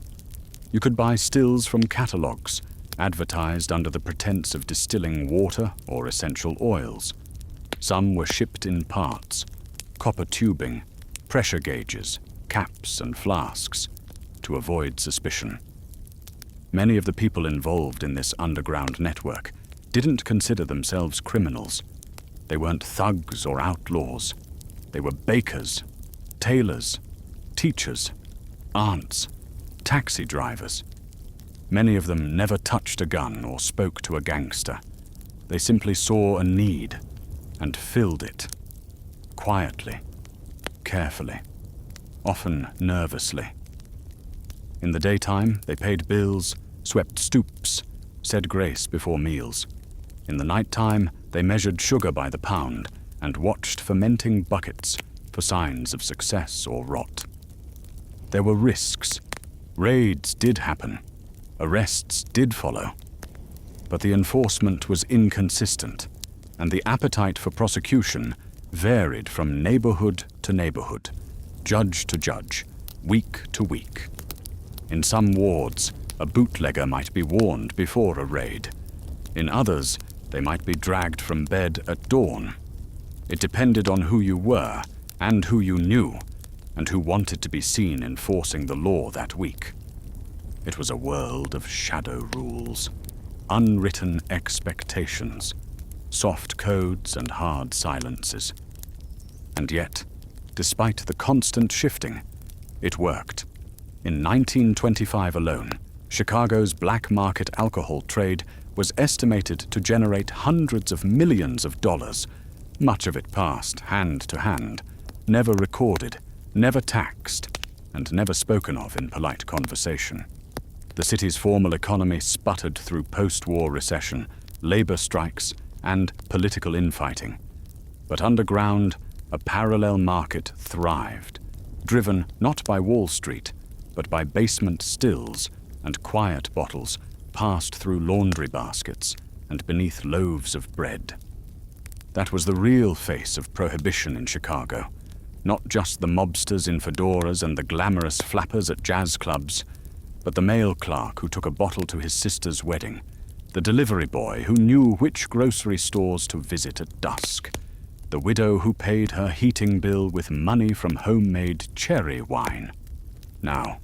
You could buy stills from catalogues, advertised under the pretense of distilling water or essential oils. Some were shipped in parts, copper tubing, pressure gauges, caps and flasks, to avoid suspicion. Many of the people involved in this underground network didn't consider themselves criminals. They weren't thugs or outlaws. They were bakers, tailors, teachers, aunts, taxi drivers. Many of them never touched a gun or spoke to a gangster. They simply saw a need and filled it, quietly, carefully, often nervously. In the daytime, they paid bills, swept stoops, said grace before meals. In the nighttime, they measured sugar by the pound and watched fermenting buckets for signs of success or rot. There were risks. Raids did happen. Arrests did follow. But the enforcement was inconsistent, and the appetite for prosecution varied from neighborhood to neighborhood, judge to judge, week to week. In some wards, a bootlegger might be warned before a raid. In others, they might be dragged from bed at dawn. It depended on who you were, and who you knew, and who wanted to be seen enforcing the law that week. It was a world of shadow rules, unwritten expectations, soft codes and hard silences. And yet, despite the constant shifting, it worked. In 1925 alone, Chicago's black market alcohol trade was estimated to generate hundreds of millions of dollars. Much of it passed hand to hand, never recorded, never taxed, and never spoken of in polite conversation. The city's formal economy sputtered through post-war recession, labor strikes, and political infighting. But underground, a parallel market thrived, driven not by Wall Street, but by basement stills and quiet bottles passed through laundry baskets and beneath loaves of bread. That was the real face of prohibition in Chicago. Not just the mobsters in fedoras and the glamorous flappers at jazz clubs, but the mail clerk who took a bottle to his sister's wedding, the delivery boy who knew which grocery stores to visit at dusk, the widow who paid her heating bill with money from homemade cherry wine. Now,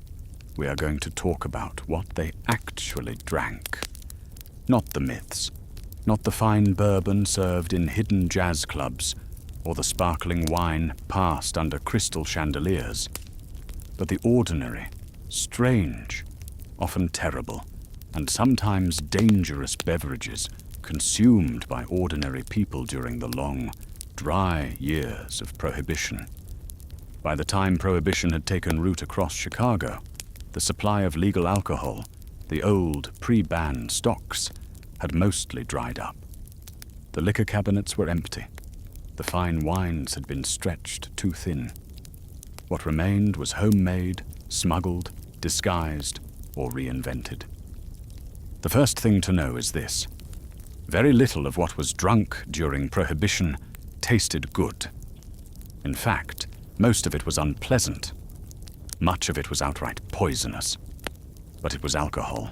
we are going to talk about what they actually drank. Not the myths, not the fine bourbon served in hidden jazz clubs, or the sparkling wine passed under crystal chandeliers, but the ordinary, strange, often terrible, and sometimes dangerous beverages consumed by ordinary people during the long, dry years of Prohibition. By the time Prohibition had taken root across Chicago, the supply of legal alcohol, the old pre-ban stocks, had mostly dried up. The liquor cabinets were empty. The fine wines had been stretched too thin. What remained was homemade, smuggled, disguised, or reinvented. The first thing to know is this: very little of what was drunk during Prohibition tasted good. In fact, most of it was unpleasant. Much of it was outright poisonous. But it was alcohol,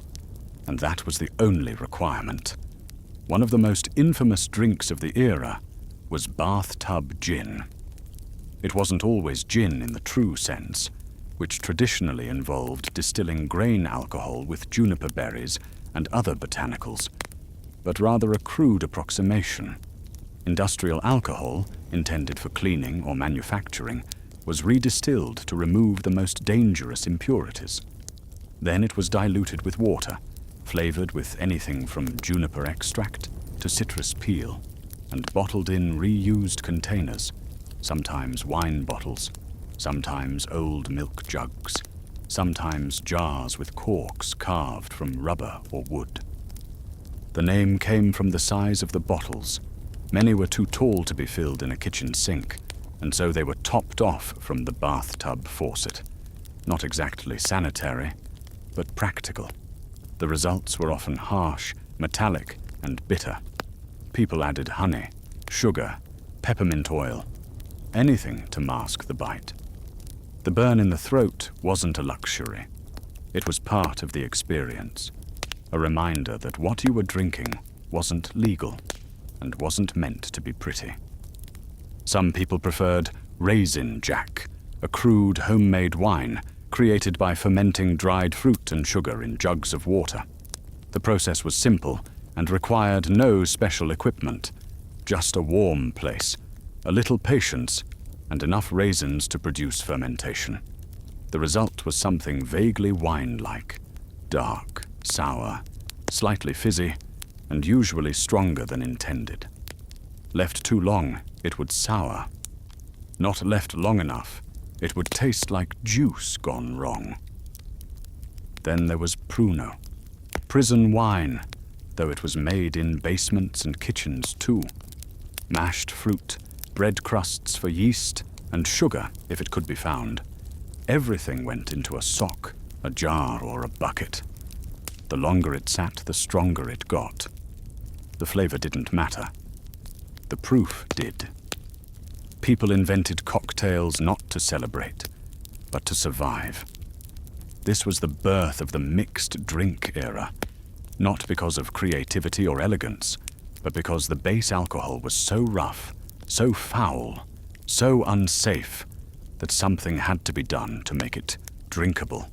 and that was the only requirement. One of the most infamous drinks of the era was bathtub gin. It wasn't always gin in the true sense, which traditionally involved distilling grain alcohol with juniper berries and other botanicals, but rather a crude approximation. Industrial alcohol, intended for cleaning or manufacturing, was redistilled to remove the most dangerous impurities. Then it was diluted with water, flavored with anything from juniper extract to citrus peel, and bottled in reused containers, sometimes wine bottles, sometimes old milk jugs, sometimes jars with corks carved from rubber or wood. The name came from the size of the bottles. Many were too tall to be filled in a kitchen sink, and so they were topped off from the bathtub faucet. Not exactly sanitary, but practical. The results were often harsh, metallic, and bitter. People added honey, sugar, peppermint oil, anything to mask the bite. The burn in the throat wasn't a luxury. It was part of the experience, a reminder that what you were drinking wasn't legal and wasn't meant to be pretty. Some people preferred Raisin Jack, a crude homemade wine created by fermenting dried fruit and sugar in jugs of water. The process was simple and required no special equipment, just a warm place, a little patience, and enough raisins to produce fermentation. The result was something vaguely wine-like, dark, sour, slightly fizzy, and usually stronger than intended. Left too long, it would sour. Not left long enough, it would taste like juice gone wrong. Then there was Pruno, prison wine, though it was made in basements and kitchens too. Mashed fruit, bread crusts for yeast, and sugar, if it could be found. Everything went into a sock, a jar, or a bucket. The longer it sat, the stronger it got. The flavor didn't matter. The proof did. People invented cocktails not to celebrate, but to survive. This was the birth of the mixed drink era, not because of creativity or elegance, but because the base alcohol was so rough, so foul, so unsafe, that something had to be done to make it drinkable.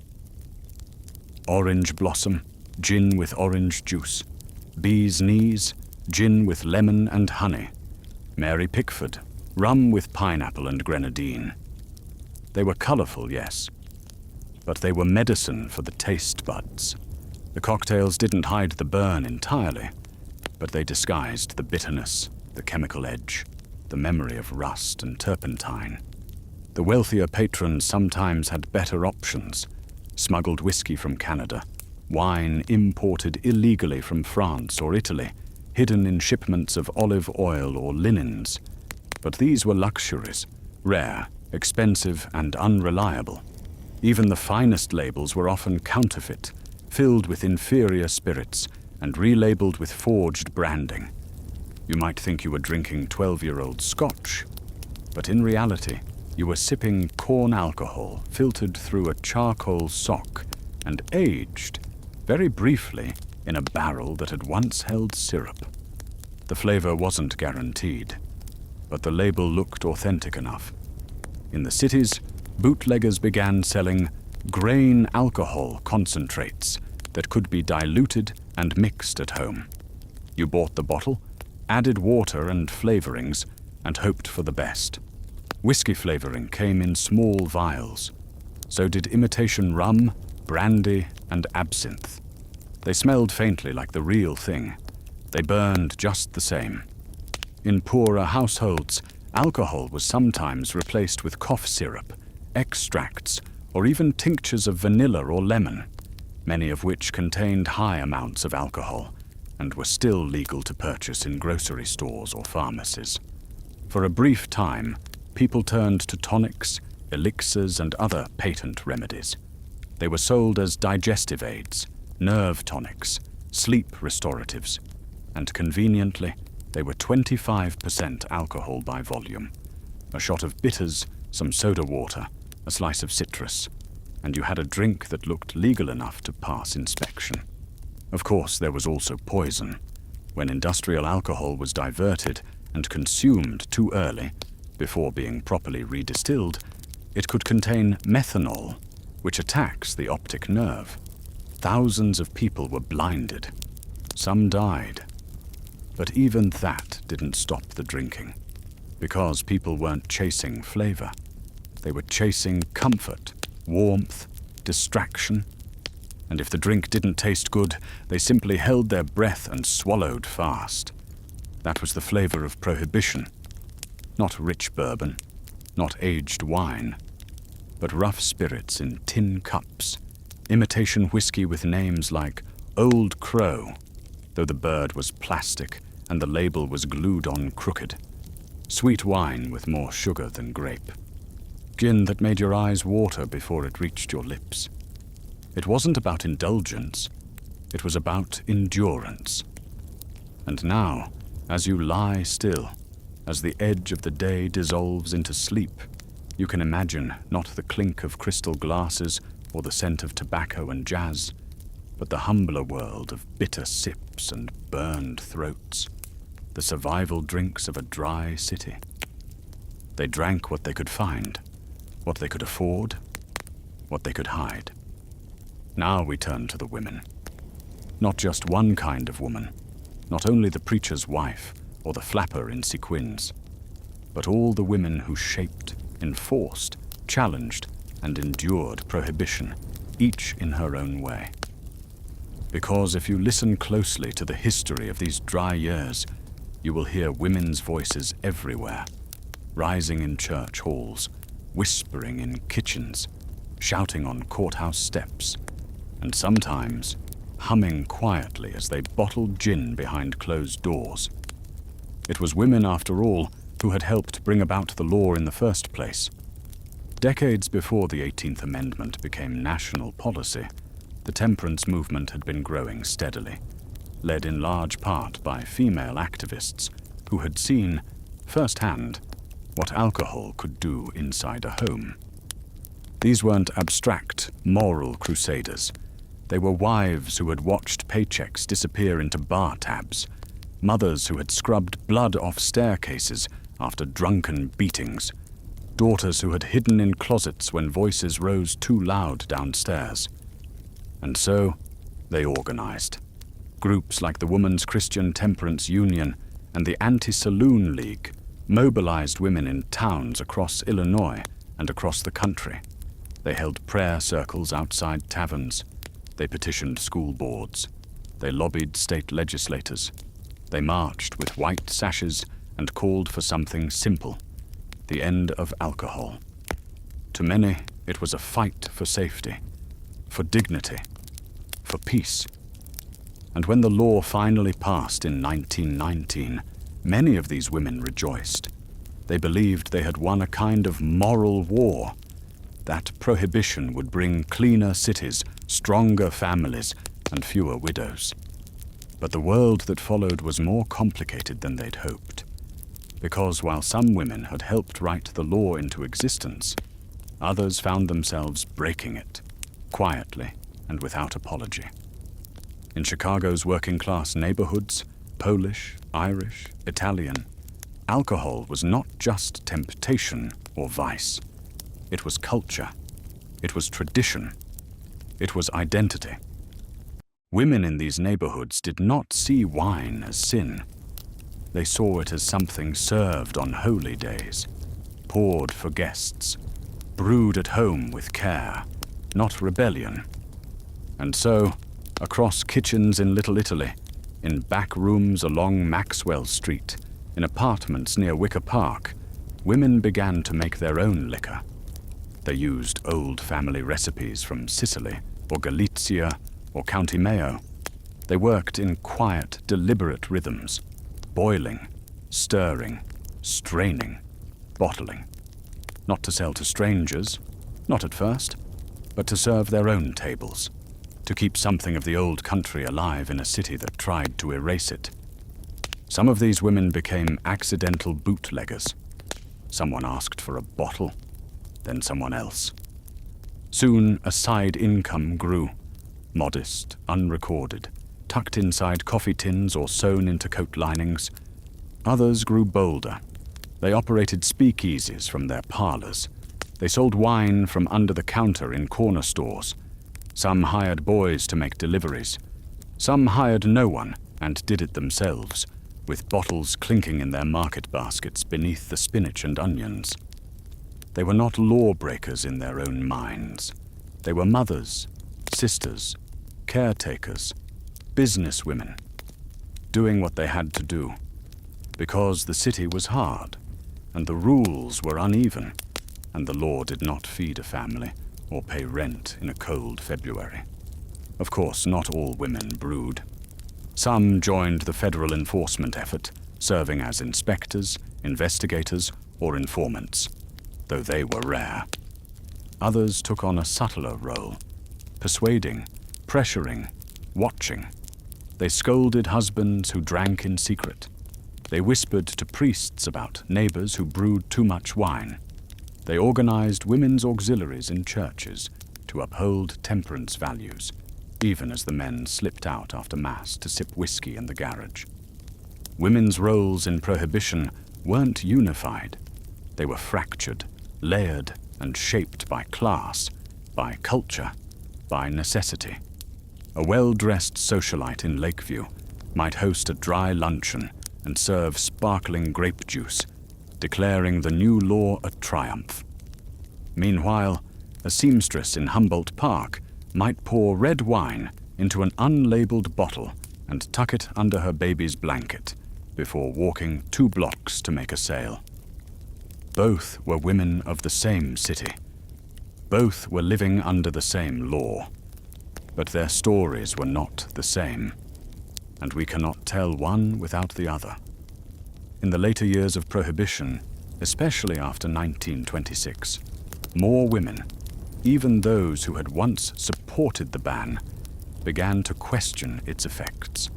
Orange blossom, gin with orange juice. Bee's knees, gin with lemon and honey. Mary Pickford, rum with pineapple and grenadine. They were colorful, yes, but they were medicine for the taste buds. The cocktails didn't hide the burn entirely, but they disguised the bitterness, the chemical edge, the memory of rust and turpentine. The wealthier patrons sometimes had better options: smuggled whiskey from Canada, wine imported illegally from France or Italy, hidden in shipments of olive oil or linens. But these were luxuries, rare, expensive, and unreliable. Even the finest labels were often counterfeit, filled with inferior spirits, and relabeled with forged branding. You might think you were drinking 12-year-old scotch, but in reality, you were sipping corn alcohol filtered through a charcoal sock and aged, very briefly, in a barrel that had once held syrup. The flavor wasn't guaranteed, but the label looked authentic enough. In the cities, bootleggers began selling grain alcohol concentrates that could be diluted and mixed at home. You bought the bottle, added water and flavorings, and hoped for the best. Whiskey flavoring came in small vials. So did imitation rum, brandy, and absinthe. They smelled faintly like the real thing. They burned just the same. In poorer households, alcohol was sometimes replaced with cough syrup, extracts, or even tinctures of vanilla or lemon, many of which contained high amounts of alcohol and were still legal to purchase in grocery stores or pharmacies. For a brief time, people turned to tonics, elixirs, and other patent remedies. They were sold as digestive aids, nerve tonics, sleep restoratives, and conveniently, they were 25% alcohol by volume. A shot of bitters, some soda water, a slice of citrus, and you had a drink that looked legal enough to pass inspection. Of course, there was also poison. When industrial alcohol was diverted and consumed too early, before being properly redistilled, it could contain methanol, which attacks the optic nerve. Thousands of people were blinded. Some died. But even that didn't stop the drinking, because people weren't chasing flavor. They were chasing comfort, warmth, distraction, and if the drink didn't taste good, they simply held their breath and swallowed fast. That was the flavor of prohibition. Not rich bourbon, not aged wine, but rough spirits in tin cups, imitation whiskey with names like Old Crow, though the bird was plastic and the label was glued on crooked. Sweet wine with more sugar than grape. Gin that made your eyes water before it reached your lips. It wasn't about indulgence, it was about endurance. And now, as you lie still, as the edge of the day dissolves into sleep, you can imagine not the clink of crystal glasses or the scent of tobacco and jazz, but the humbler world of bitter sips and burned throats, the survival drinks of a dry city. They drank what they could find, what they could afford, what they could hide. Now we turn to the women. Not just one kind of woman, not only the preacher's wife or the flapper in sequins, but all the women who shaped, enforced, challenged, and endured prohibition, each in her own way. Because if you listen closely to the history of these dry years, you will hear women's voices everywhere, rising in church halls, whispering in kitchens, shouting on courthouse steps, and sometimes humming quietly as they bottled gin behind closed doors. It was women, after all, who had helped bring about the law in the first place. Decades before the 18th Amendment became national policy, the temperance movement had been growing steadily, led in large part by female activists who had seen, firsthand, what alcohol could do inside a home. These weren't abstract, moral crusaders. They were wives who had watched paychecks disappear into bar tabs, mothers who had scrubbed blood off staircases after drunken beatings, daughters who had hidden in closets when voices rose too loud downstairs. And so, they organized. Groups like the Women's Christian Temperance Union and the Anti-Saloon League mobilized women in towns across Illinois and across the country. They held prayer circles outside taverns. They petitioned school boards. They lobbied state legislators. They marched with white sashes and called for something simple: the end of alcohol. To many, it was a fight for safety, for dignity, for peace. And when the law finally passed in 1919, many of these women rejoiced. They believed they had won a kind of moral war, that prohibition would bring cleaner cities, stronger families, and fewer widows. But the world that followed was more complicated than they'd hoped. Because while some women had helped write the law into existence, others found themselves breaking it, quietly and without apology. In Chicago's working-class neighborhoods, Polish, Irish, Italian, alcohol was not just temptation or vice. It was culture. It was tradition. It was identity. Women in these neighborhoods did not see wine as sin. They saw it as something served on holy days, poured for guests, brewed at home with care, not rebellion. And so, across kitchens in Little Italy, in back rooms along Maxwell Street, in apartments near Wicker Park, women began to make their own liquor. They used old family recipes from Sicily or Galicia or County Mayo. They worked in quiet, deliberate rhythms, boiling, stirring, straining, bottling. Not to sell to strangers, not at first, but to serve their own tables, to keep something of the old country alive in a city that tried to erase it. Some of these women became accidental bootleggers. Someone asked for a bottle, then someone else. Soon a side income grew, modest, unrecorded, tucked inside coffee tins or sewn into coat linings. Others grew bolder. They operated speakeasies from their parlors. They sold wine from under the counter in corner stores. Some hired boys to make deliveries. Some hired no one and did it themselves, with bottles clinking in their market baskets beneath the spinach and onions. They were not lawbreakers in their own minds. They were mothers, sisters, caretakers, businesswomen, doing what they had to do, because the city was hard, and the rules were uneven, and the law did not feed a family or pay rent in a cold February. Of course, not all women brewed. Some joined the federal enforcement effort, serving as inspectors, investigators, or informants, though they were rare. Others took on a subtler role, persuading, pressuring, watching. They scolded husbands who drank in secret. They whispered to priests about neighbors who brewed too much wine. They organized women's auxiliaries in churches to uphold temperance values, even as the men slipped out after Mass to sip whiskey in the garage. Women's roles in prohibition weren't unified. They were fractured, layered, and shaped by class, by culture, by necessity. A well-dressed socialite in Lakeview might host a dry luncheon and serve sparkling grape juice, declaring the new law a triumph. Meanwhile, a seamstress in Humboldt Park might pour red wine into an unlabeled bottle and tuck it under her baby's blanket before walking 2 blocks to make a sale. Both were women of the same city. Both were living under the same law. But their stories were not the same, and we cannot tell one without the other. In the later years of Prohibition, especially after 1926, more women, even those who had once supported the ban, began to question its effects.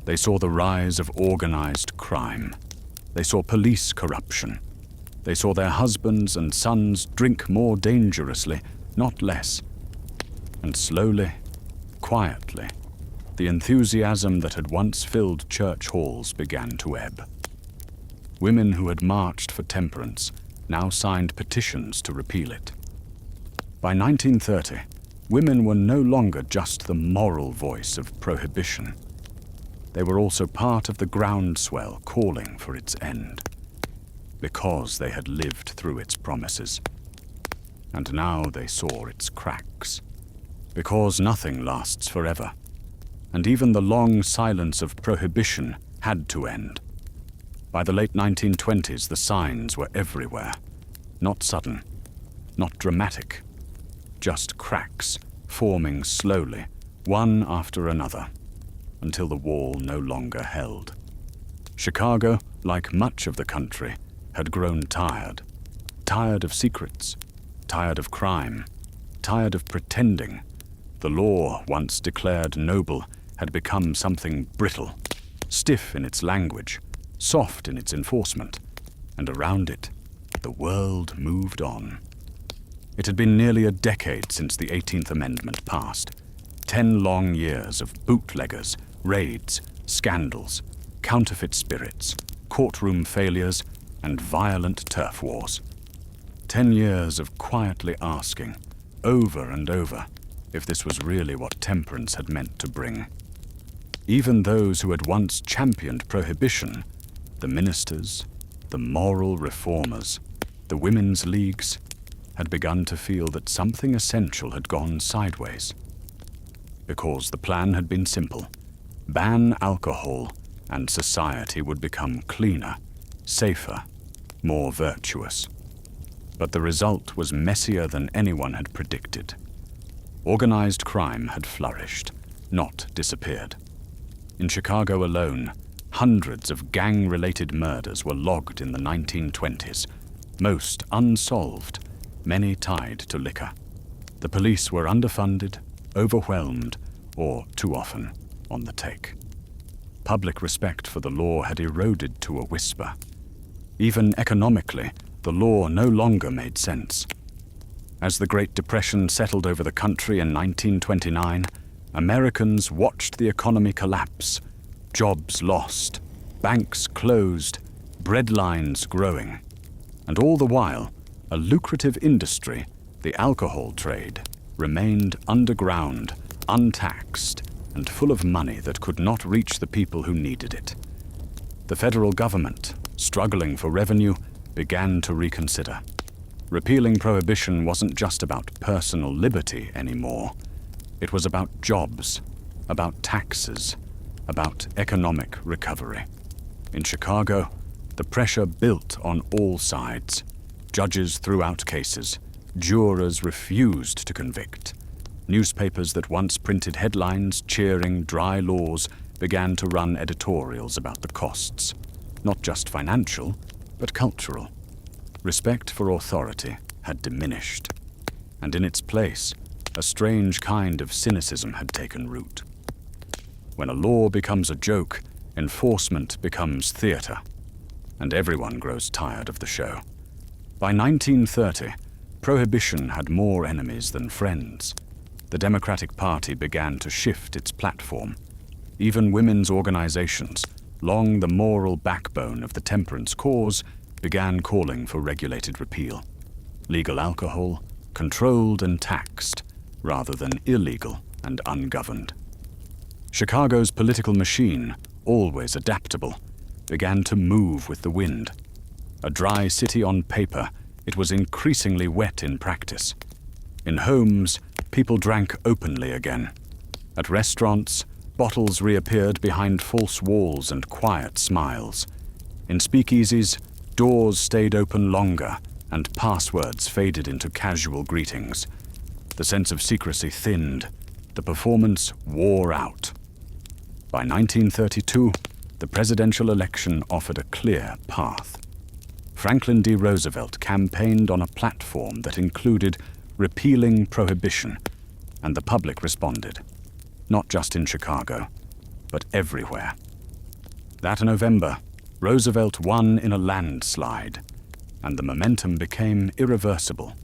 They saw the rise of organized crime. They saw police corruption. They saw their husbands and sons drink more dangerously, not less. And slowly, quietly, the enthusiasm that had once filled church halls began to ebb. Women who had marched for temperance now signed petitions to repeal it. By 1930, women were no longer just the moral voice of prohibition. They were also part of the groundswell calling for its end, because they had lived through its promises. And now they saw its cracks, because nothing lasts forever, and even the long silence of prohibition had to end. By the late 1920s, the signs were everywhere, not sudden, not dramatic, just cracks forming slowly, one after another, until the wall no longer held. Chicago, like much of the country, had grown tired. Tired of secrets, tired of crime, tired of pretending. The law, once declared noble, had become something brittle, stiff in its language, soft in its enforcement, and around it, the world moved on. It had been nearly a decade since the 18th Amendment passed. 10 long years of bootleggers, raids, scandals, counterfeit spirits, courtroom failures, and violent turf wars. 10 years of quietly asking, over and over, if this was really what temperance had meant to bring. Even those who had once championed prohibition, the ministers, the moral reformers, the women's leagues, had begun to feel that something essential had gone sideways. Because the plan had been simple: ban alcohol, and society would become cleaner, safer, more virtuous. But the result was messier than anyone had predicted. Organized crime had flourished, not disappeared. In Chicago alone, hundreds of gang-related murders were logged in the 1920s, most unsolved, many tied to liquor. The police were underfunded, overwhelmed, or, too often, on the take. Public respect for the law had eroded to a whisper. Even economically, the law no longer made sense. As the Great Depression settled over the country in 1929, Americans watched the economy collapse, jobs lost, banks closed, bread lines growing. And all the while, a lucrative industry, the alcohol trade, remained underground, untaxed, and full of money that could not reach the people who needed it. The federal government, struggling for revenue, began to reconsider. Repealing prohibition wasn't just about personal liberty anymore. It was about jobs, about taxes, about economic recovery. In Chicago, the pressure built on all sides. Judges threw out cases. Jurors refused to convict. Newspapers that once printed headlines cheering dry laws began to run editorials about the costs, not just financial, but cultural. Respect for authority had diminished, and in its place, a strange kind of cynicism had taken root. When a law becomes a joke, enforcement becomes theater, and everyone grows tired of the show. By 1930, prohibition had more enemies than friends. The Democratic Party began to shift its platform. Even women's organizations, long the moral backbone of the temperance cause, began calling for regulated repeal. Legal alcohol, controlled and taxed, rather than illegal and ungoverned. Chicago's political machine, always adaptable, began to move with the wind. A dry city on paper, it was increasingly wet in practice. In homes, people drank openly again. At restaurants, bottles reappeared behind false walls and quiet smiles. In speakeasies, doors stayed open longer, and passwords faded into casual greetings. The sense of secrecy thinned. The performance wore out. By 1932, the presidential election offered a clear path. Franklin D. Roosevelt campaigned on a platform that included repealing prohibition, and the public responded, not just in Chicago, but everywhere. That November, Roosevelt won in a landslide, and the momentum became irreversible.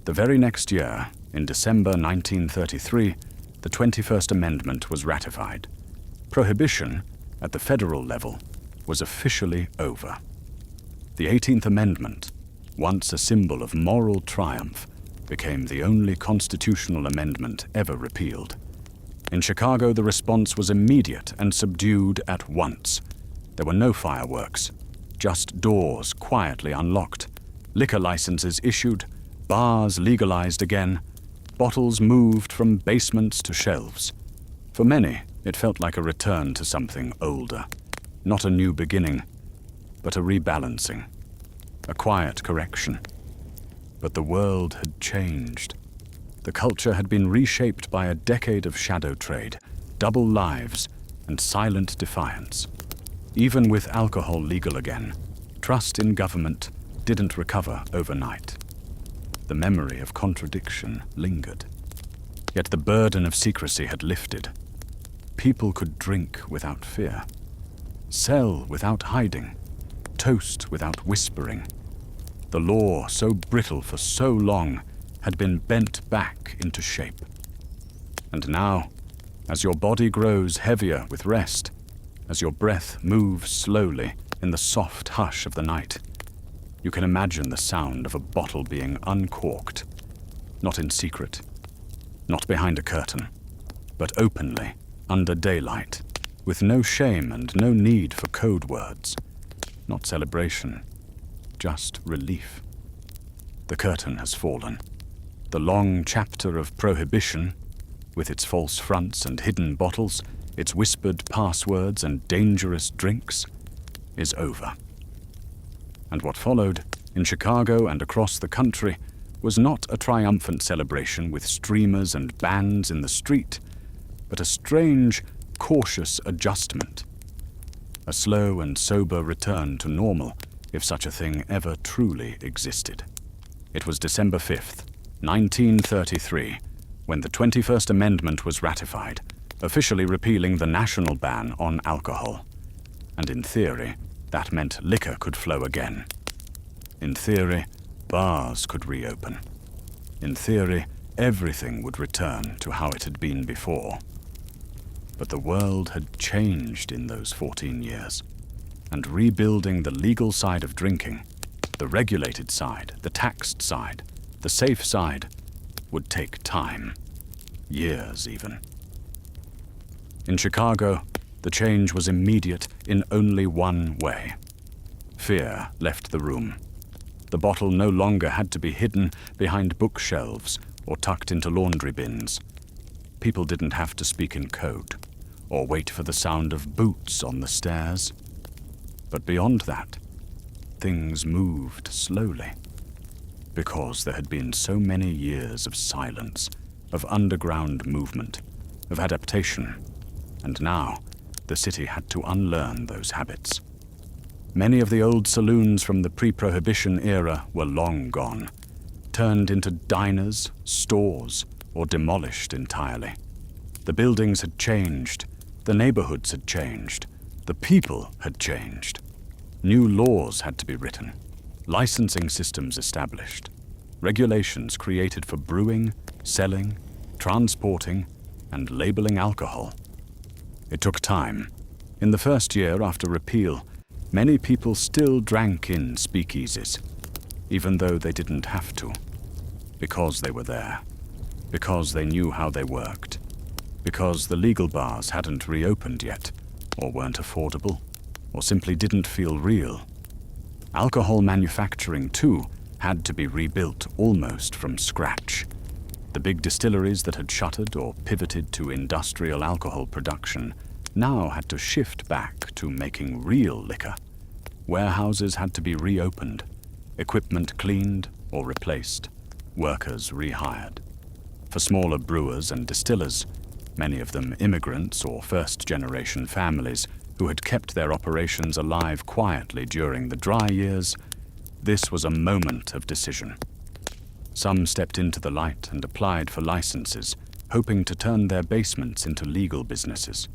The very next year, in December 1933, the 21st Amendment was ratified. Prohibition, at the federal level, was officially over. The 18th Amendment, once a symbol of moral triumph, became the only constitutional amendment ever repealed. In Chicago, the response was immediate and subdued at once. There were no fireworks, just doors quietly unlocked, liquor licenses issued, bars legalized again, bottles moved from basements to shelves. For many, it felt like a return to something older, not a new beginning, but a rebalancing, a quiet correction. But the world had changed. The culture had been reshaped by a decade of shadow trade, double lives, and silent defiance. Even with alcohol legal again, trust in government didn't recover overnight. The memory of contradiction lingered. Yet the burden of secrecy had lifted. people could drink without fear, sell without hiding, toast without whispering. The law, so brittle for so long, had been bent back into shape. And now, as your body grows heavier with rest, as your breath moves slowly in the soft hush of the night, you can imagine the sound of a bottle being uncorked, not in secret, not behind a curtain, but openly, under daylight, with no shame and no need for code words. Not celebration, just relief. The curtain has fallen. The long chapter of prohibition, with its false fronts and hidden bottles, its whispered passwords and dangerous drinks, is over. And what followed, in Chicago and across the country, was not a triumphant celebration with streamers and bands in the street, but a strange, cautious adjustment. A slow and sober return to normal, if such a thing ever truly existed. It was December 5th, 1933, when the 21st Amendment was ratified, officially repealing the national ban on alcohol. And in theory, that meant liquor could flow again. In theory, bars could reopen. In theory, everything would return to how it had been before. But the world had changed in those 14 years, and rebuilding the legal side of drinking, the regulated side, the taxed side, the safe side, would take time, years even. In Chicago, the change was immediate in only one way. Fear left the room. The bottle no longer had to be hidden behind bookshelves or tucked into laundry bins. People didn't have to speak in code or wait for the sound of boots on the stairs. But beyond that, things moved slowly, because there had been so many years of silence, of underground movement, of adaptation, and now the city had to unlearn those habits. Many of the old saloons from the pre-prohibition era were long gone, turned into diners, stores, or demolished entirely. The buildings had changed, the neighborhoods had changed, the people had changed. New laws had to be written, licensing systems established, regulations created for brewing, selling, transporting, and labeling alcohol. It took time. In the first year after repeal, many people still drank in speakeasies, even though they didn't have to, because they were there, because they knew how they worked, because the legal bars hadn't reopened yet, or weren't affordable, or simply didn't feel real. Alcohol manufacturing, too, had to be rebuilt almost from scratch. The big distilleries that had shuttered or pivoted to industrial alcohol production now had to shift back to making real liquor. Warehouses had to be reopened, equipment cleaned or replaced, workers rehired. For smaller brewers and distillers, many of them immigrants or first-generation families who had kept their operations alive quietly during the dry years, this was a moment of decision. Some stepped into the light and applied for licenses, hoping to turn their basements into legal businesses.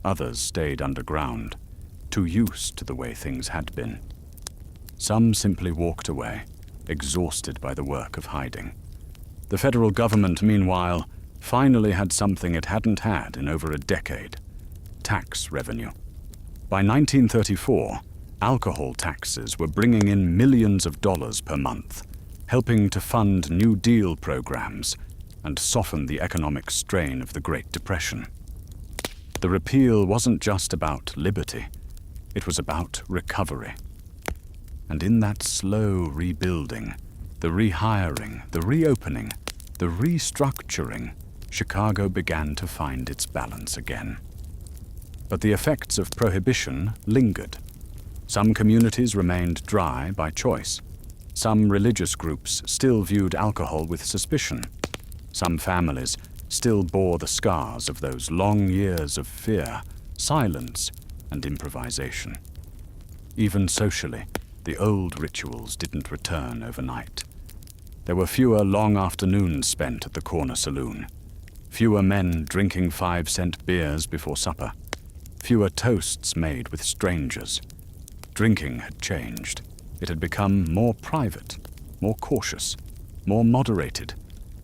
Others stayed underground, too used to the way things had been. Some simply walked away, exhausted by the work of hiding. The federal government, meanwhile, finally had something it hadn't had in over a decade: tax revenue. By 1934, alcohol taxes were bringing in millions of dollars per month, helping to fund New Deal programs and soften the economic strain of the Great Depression. The repeal wasn't just about liberty, it was about recovery. And in that slow rebuilding, the rehiring, the reopening, the restructuring, Chicago began to find its balance again. But the effects of prohibition lingered. Some communities remained dry by choice. Some religious groups still viewed alcohol with suspicion. Some families still bore the scars of those long years of fear, silence, and improvisation. Even socially, the old rituals didn't return overnight. There were fewer long afternoons spent at the corner saloon. Fewer men drinking 5-cent beers before supper. Fewer toasts made with strangers. Drinking had changed. It had become more private, more cautious, more moderated,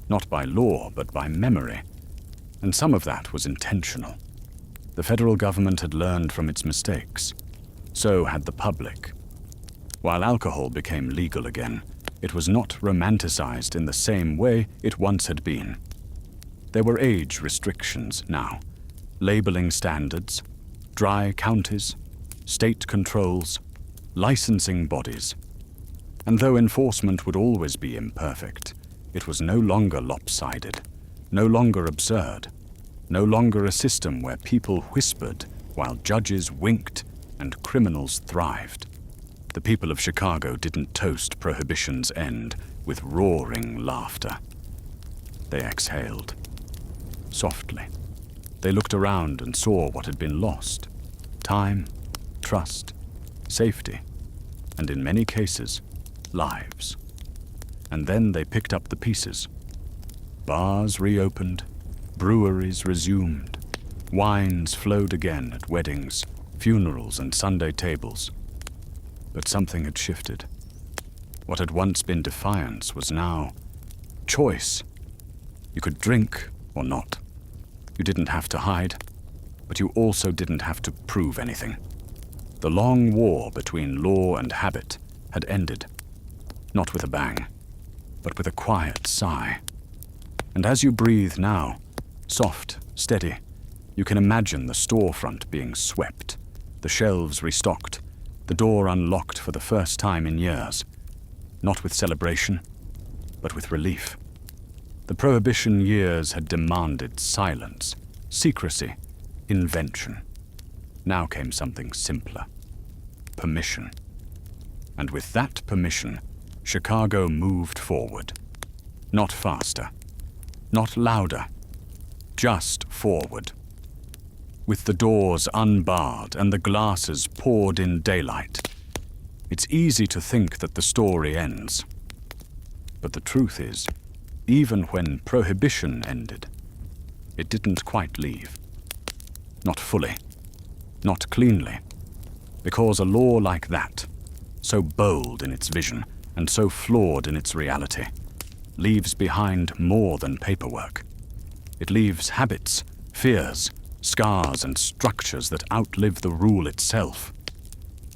not by law but by memory. And some of that was intentional. The federal government had learned from its mistakes. So had the public. While alcohol became legal again, it was not romanticized in the same way it once had been. There were age restrictions now, labeling standards, dry counties, state controls, licensing bodies. And though enforcement would always be imperfect, it was no longer lopsided, no longer absurd, no longer a system where people whispered while judges winked and criminals thrived. The people of Chicago didn't toast Prohibition's end with roaring laughter. They exhaled. Softly. They looked around and saw what had been lost. Time, trust, safety, and in many cases, lives. And then they picked up the pieces. Bars reopened, breweries resumed, wines flowed again at weddings, funerals, and Sunday tables. But something had shifted. What had once been defiance was now choice. You could drink or not. You didn't have to hide, but you also didn't have to prove anything. The long war between law and habit had ended, not with a bang, but with a quiet sigh. And as you breathe now, soft, steady, you can imagine the storefront being swept, the shelves restocked, the door unlocked for the first time in years, not with celebration, but with relief. The Prohibition years had demanded silence, secrecy, invention. Now came something simpler. Permission. And with that permission, Chicago moved forward. Not faster, not louder, just forward. With the doors unbarred and the glasses poured in daylight. It's easy to think that the story ends. But the truth is, even when Prohibition ended, it didn't quite leave. Not fully, not cleanly, because a law like that, so bold in its vision and so flawed in its reality, leaves behind more than paperwork. It leaves habits, fears, scars, and structures that outlive the rule itself.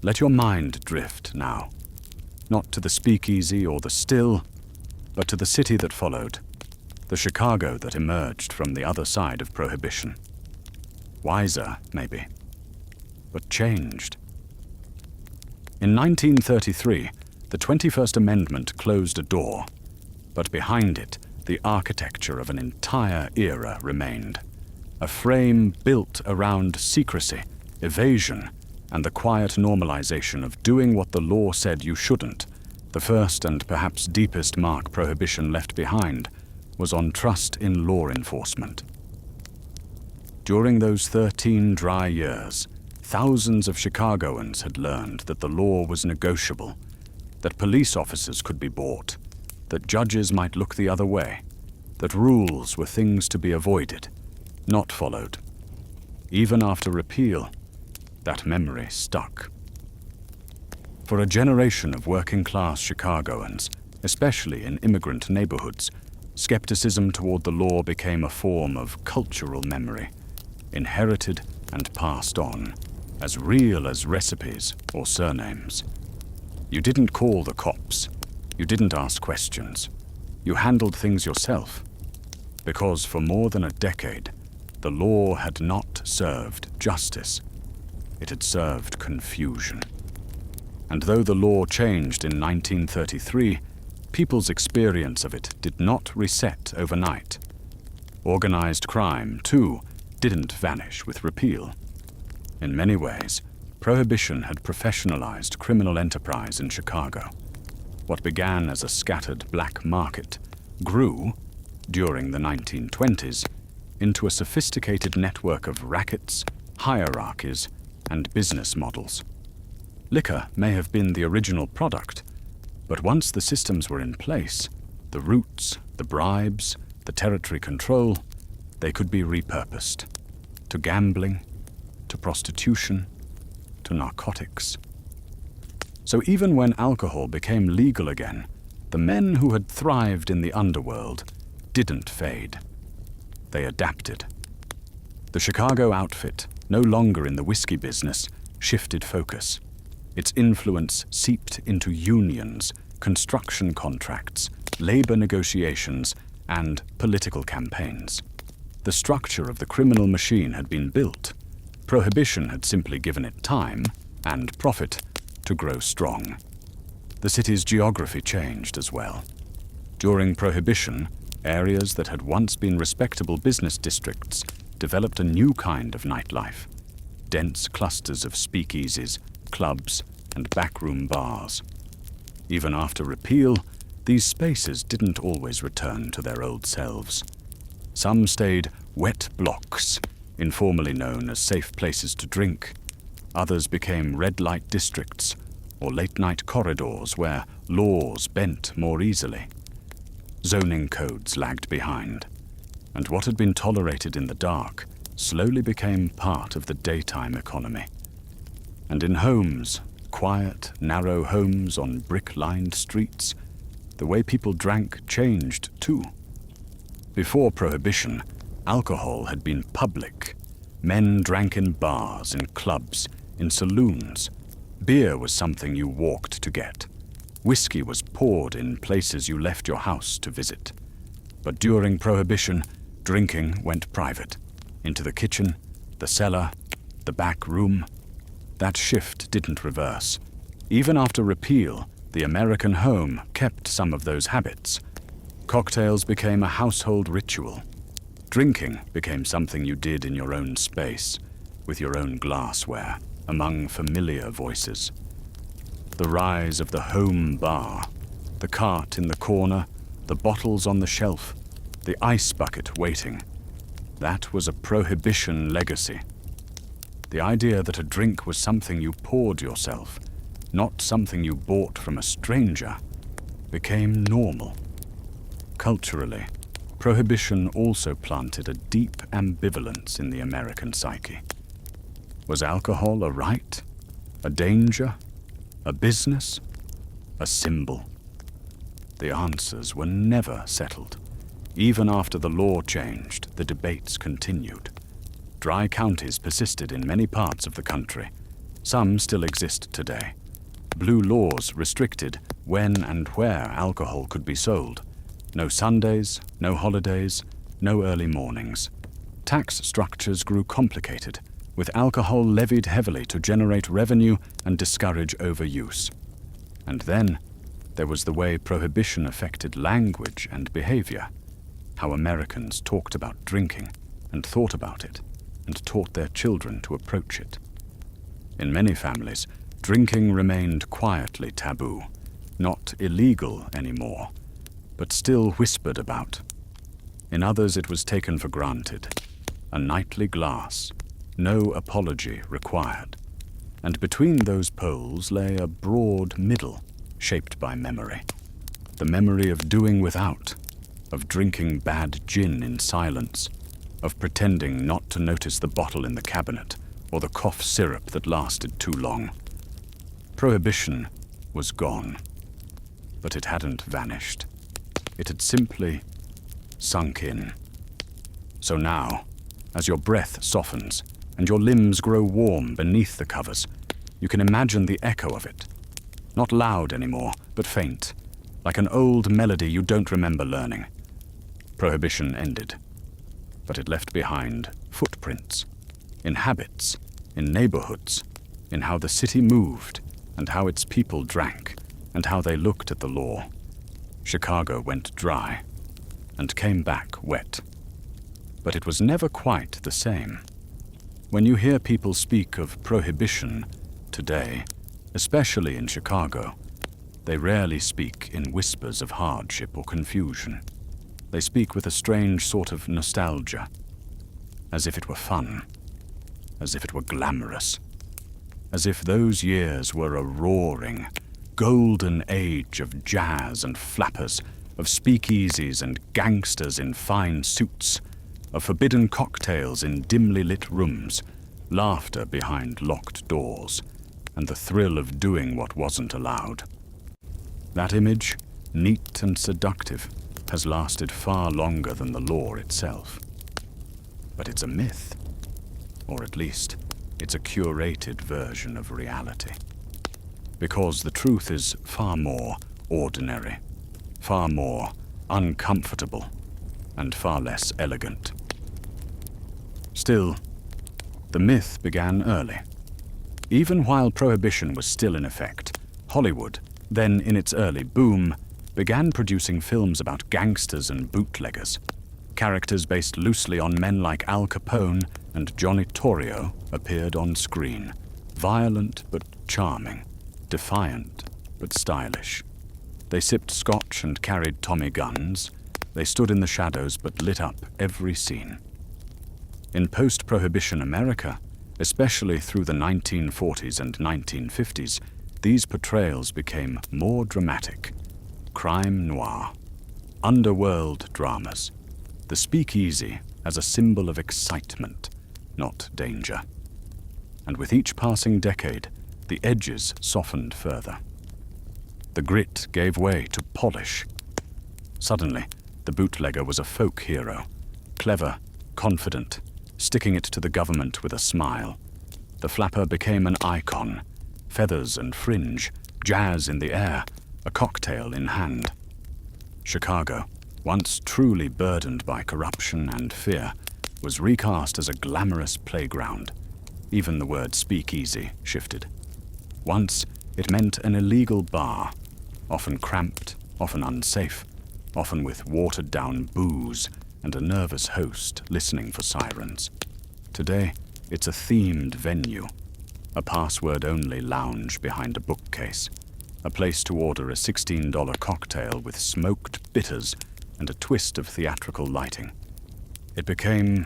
Let your mind drift now, not to the speakeasy or the still, but to the city that followed, the Chicago that emerged from the other side of Prohibition. Wiser, maybe, but changed. In 1933, the 21st Amendment closed a door, but behind it, the architecture of an entire era remained. A frame built around secrecy, evasion, and the quiet normalization of doing what the law said you shouldn't. The first and perhaps deepest mark Prohibition left behind was on trust in law enforcement. During those 13 dry years, thousands of Chicagoans had learned that the law was negotiable, that police officers could be bought, that judges might look the other way, that rules were things to be avoided, not followed. Even after repeal, that memory stuck. For a generation of working-class Chicagoans, especially in immigrant neighborhoods, skepticism toward the law became a form of cultural memory, inherited and passed on, as real as recipes or surnames. You didn't call the cops. You didn't ask questions. You handled things yourself. Because for more than a decade, the law had not served justice. It had served confusion. And though the law changed in 1933, people's experience of it did not reset overnight. Organized crime, too, didn't vanish with repeal. In many ways, Prohibition had professionalized criminal enterprise in Chicago. What began as a scattered black market grew, during the 1920s, into a sophisticated network of rackets, hierarchies, and business models. Liquor may have been the original product, but once the systems were in place, the routes, the bribes, the territory control, they could be repurposed to gambling, to prostitution, to narcotics. So even when alcohol became legal again, the men who had thrived in the underworld didn't fade. They adapted. The Chicago outfit, no longer in the whiskey business, shifted focus. Its influence seeped into unions, construction contracts, labor negotiations, and political campaigns. The structure of the criminal machine had been built. Prohibition had simply given it time and profit to grow strong. The city's geography changed as well. During Prohibition, areas that had once been respectable business districts developed a new kind of nightlife. Dense clusters of speakeasies, clubs, and backroom bars. Even after repeal, these spaces didn't always return to their old selves. Some stayed wet blocks, informally known as safe places to drink. Others became red light districts or late-night corridors where laws bent more easily. Zoning codes lagged behind, and what had been tolerated in the dark slowly became part of the daytime economy. And in homes, quiet, narrow homes on brick-lined streets, the way people drank changed too. Before Prohibition, alcohol had been public. Men drank in bars, in clubs, in saloons. Beer was something you walked to get. Whiskey was poured in places you left your house to visit. But during Prohibition, drinking went private, into the kitchen, the cellar, the back room. That shift didn't reverse. Even after repeal, the American home kept some of those habits. Cocktails became a household ritual. Drinking became something you did in your own space, with your own glassware, among familiar voices. The rise of the home bar, the cart in the corner, the bottles on the shelf, the ice bucket waiting. That was a Prohibition legacy. The idea that a drink was something you poured yourself, not something you bought from a stranger, became normal. Culturally, Prohibition also planted a deep ambivalence in the American psyche. Was alcohol a right, a danger, a business, a symbol? The answers were never settled. Even after the law changed, the debates continued. Dry counties persisted in many parts of the country. Some still exist today. Blue laws restricted when and where alcohol could be sold. No Sundays, no holidays, no early mornings. Tax structures grew complicated, with alcohol levied heavily to generate revenue and discourage overuse. And then there was the way Prohibition affected language and behavior, how Americans talked about drinking and thought about it, and taught their children to approach it. In many families, drinking remained quietly taboo, not illegal anymore, but still whispered about. In others it was taken for granted, a nightly glass, no apology required. And between those poles lay a broad middle, shaped by memory. The memory of doing without, of drinking bad gin in silence, of pretending not to notice the bottle in the cabinet or the cough syrup that lasted too long. Prohibition was gone, but it hadn't vanished. It had simply sunk in. So now, as your breath softens and your limbs grow warm beneath the covers, you can imagine the echo of it. Not loud anymore, but faint, like an old melody you don't remember learning. Prohibition ended, but it left behind footprints, in habits, in neighborhoods, in how the city moved, and how its people drank, and how they looked at the law. Chicago went dry, and came back wet. But it was never quite the same. When you hear people speak of Prohibition today, especially in Chicago, they rarely speak in whispers of hardship or confusion. They speak with a strange sort of nostalgia, as if it were fun, as if it were glamorous, as if those years were a roaring, golden age of jazz and flappers, of speakeasies and gangsters in fine suits, of forbidden cocktails in dimly lit rooms, laughter behind locked doors, and the thrill of doing what wasn't allowed. That image, neat and seductive, has lasted far longer than the law itself. But it's a myth, or at least, it's a curated version of reality. Because the truth is far more ordinary, far more uncomfortable, and far less elegant. Still, the myth began early. Even while Prohibition was still in effect, Hollywood, then in its early boom, began producing films about gangsters and bootleggers. Characters based loosely on men like Al Capone and Johnny Torrio appeared on screen, violent but charming, defiant but stylish. They sipped scotch and carried Tommy guns. They stood in the shadows but lit up every scene. In post-Prohibition America, especially through the 1940s and 1950s, these portrayals became more dramatic. Crime noir, underworld dramas, the speakeasy as a symbol of excitement, not danger. And with each passing decade, the edges softened further. The grit gave way to polish. Suddenly, the bootlegger was a folk hero, clever, confident, sticking it to the government with a smile. The flapper became an icon, feathers and fringe, jazz in the air, a cocktail in hand. Chicago, once truly burdened by corruption and fear, was recast as a glamorous playground. Even the word speakeasy shifted. Once, it meant an illegal bar, often cramped, often unsafe, often with watered-down booze and a nervous host listening for sirens. Today, it's a themed venue, a password-only lounge behind a bookcase, a place to order a $16 cocktail with smoked bitters and a twist of theatrical lighting. It became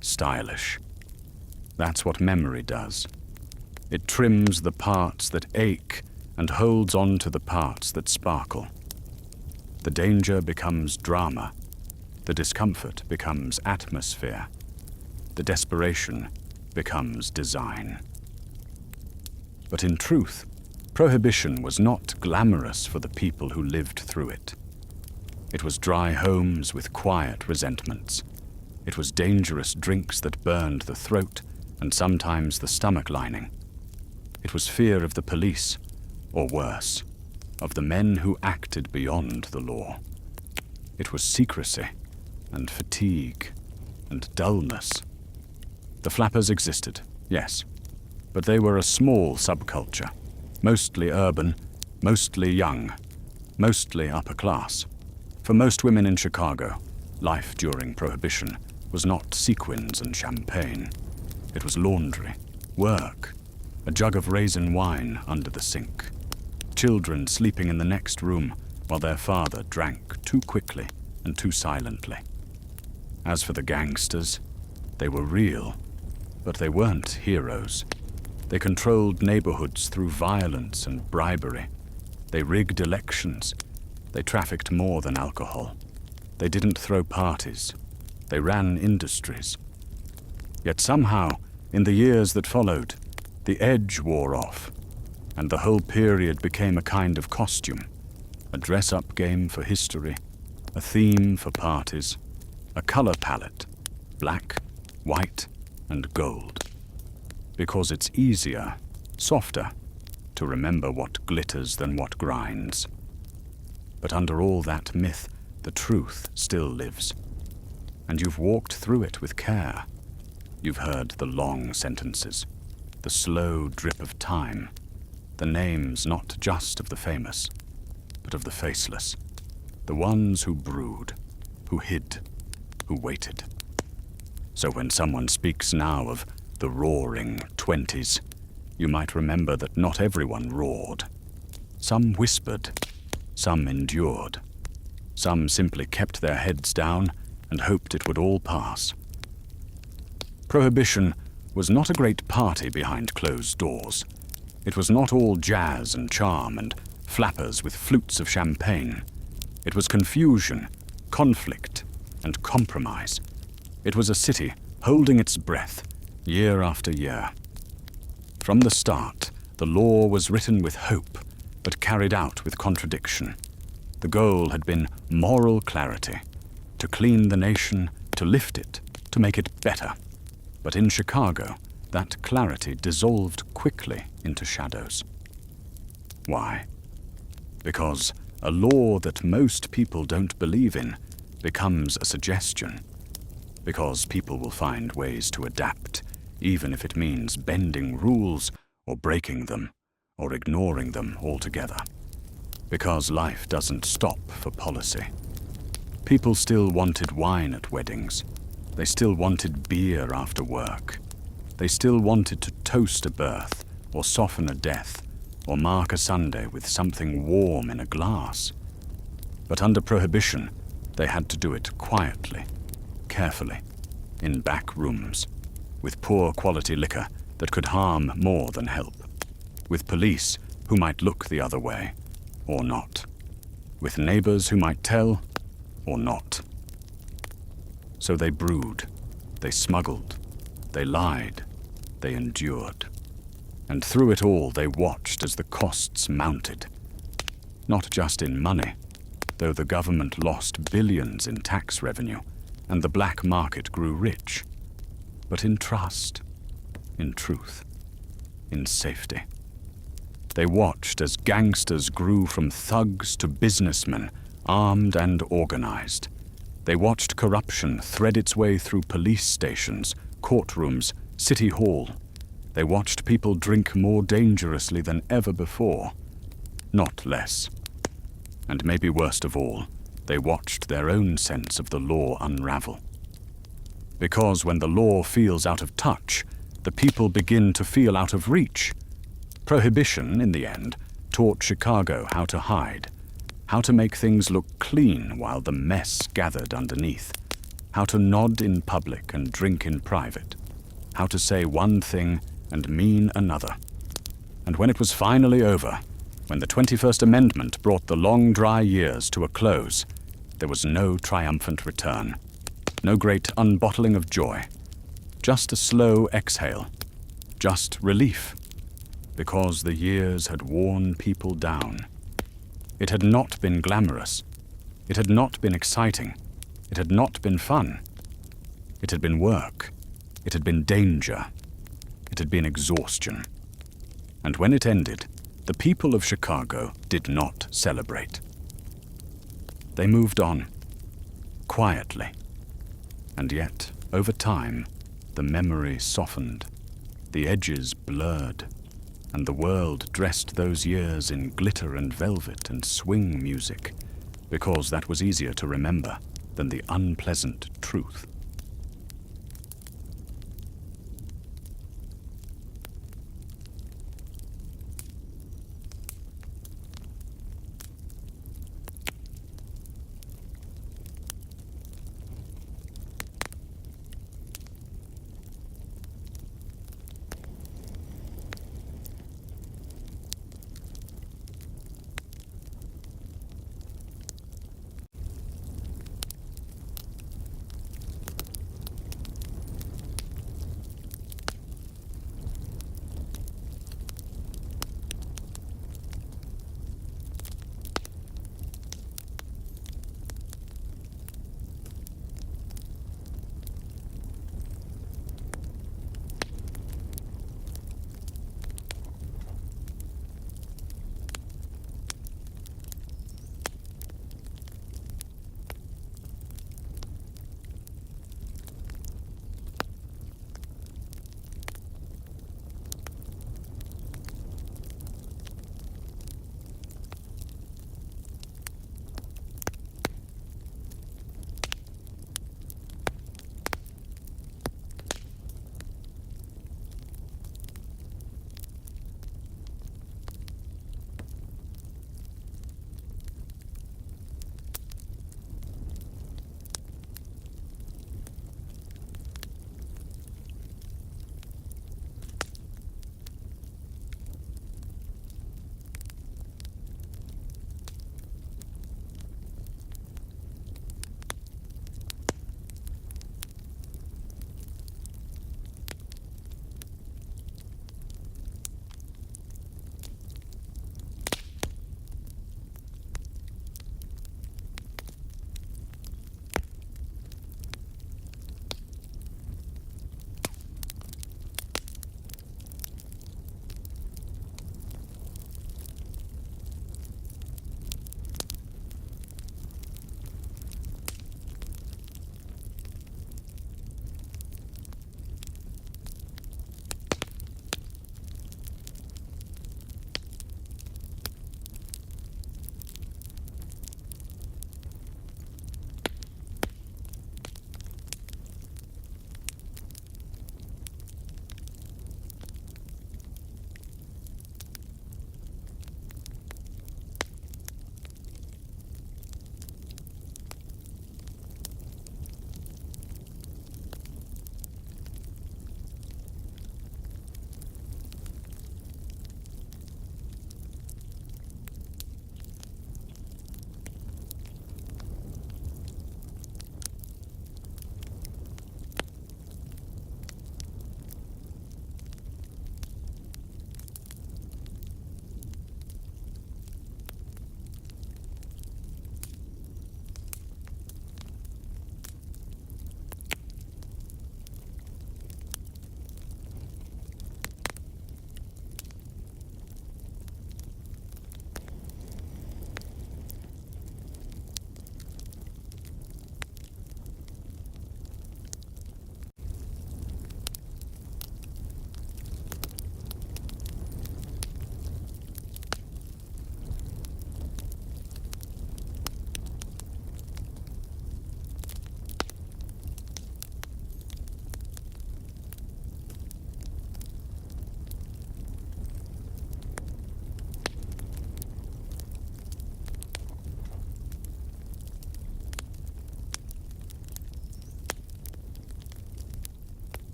stylish. That's what memory does. It trims the parts that ache and holds on to the parts that sparkle. The danger becomes drama. The discomfort becomes atmosphere. The desperation becomes design. But in truth, Prohibition was not glamorous for the people who lived through it. It was dry homes with quiet resentments. It was dangerous drinks that burned the throat and sometimes the stomach lining. It was fear of the police, or worse, of the men who acted beyond the law. It was secrecy and fatigue and dullness. The flappers existed, yes, but they were a small subculture, mostly urban, mostly young, mostly upper class. For most women in Chicago, life during Prohibition was not sequins and champagne. It was laundry, work, a jug of raisin wine under the sink, children sleeping in the next room while their father drank too quickly and too silently. As for the gangsters, they were real, but they weren't heroes. They controlled neighborhoods through violence and bribery. They rigged elections. They trafficked more than alcohol. They didn't throw parties. They ran industries. Yet somehow, in the years that followed, the edge wore off, and the whole period became a kind of costume, a dress-up game for history, a theme for parties, a color palette, black, white, and gold. Because it's easier, softer, to remember what glitters than what grinds. But under all that myth, the truth still lives. And you've walked through it with care. You've heard the long sentences, the slow drip of time, the names not just of the famous, but of the faceless, the ones who brood, who hid, who waited. So when someone speaks now of the roaring 20s, you might remember that not everyone roared. Some whispered, some endured. Some simply kept their heads down and hoped it would all pass. Prohibition was not a great party behind closed doors. It was not all jazz and charm and flappers with flutes of champagne. It was confusion, conflict, and compromise, It was a city holding its breath, year after year. From the start, the law was written with hope, but carried out with contradiction. The goal had been moral clarity, to clean the nation, to lift it, to make it better. But in Chicago, that clarity dissolved quickly into shadows. Why? Because a law that most people don't believe in becomes a suggestion. Because people will find ways to adapt, even if it means bending rules or breaking them or ignoring them altogether. Because life doesn't stop for policy. People still wanted wine at weddings. They still wanted beer after work. They still wanted to toast a birth or soften a death or mark a Sunday with something warm in a glass. But under prohibition, they had to do it quietly, carefully, in back rooms, with poor quality liquor that could harm more than help, with police who might look the other way, or not, with neighbors who might tell, or not. So they brewed, they smuggled, they lied, they endured. And through it all they watched as the costs mounted. Not just in money, though the government lost billions in tax revenue, and the black market grew rich, but in trust, in truth, in safety. They watched as gangsters grew from thugs to businessmen, armed and organized. They watched corruption thread its way through police stations, courtrooms, city hall. They watched people drink more dangerously than ever before, not less. And maybe worst of all, they watched their own sense of the law unravel. Because when the law feels out of touch, the people begin to feel out of reach. Prohibition, in the end, taught Chicago how to hide, how to make things look clean while the mess gathered underneath, how to nod in public and drink in private, how to say one thing and mean another. And when it was finally over, when the 21st Amendment brought the long dry years to a close, there was no triumphant return, no great unbottling of joy, just a slow exhale, just relief, because the years had worn people down. It had not been glamorous. It had not been exciting. It had not been fun. It had been work. It had been danger. It had been exhaustion. And when it ended, the people of Chicago did not celebrate. They moved on, quietly. And yet, over time, the memory softened, the edges blurred, and the world dressed those years in glitter and velvet and swing music, because that was easier to remember than the unpleasant truth.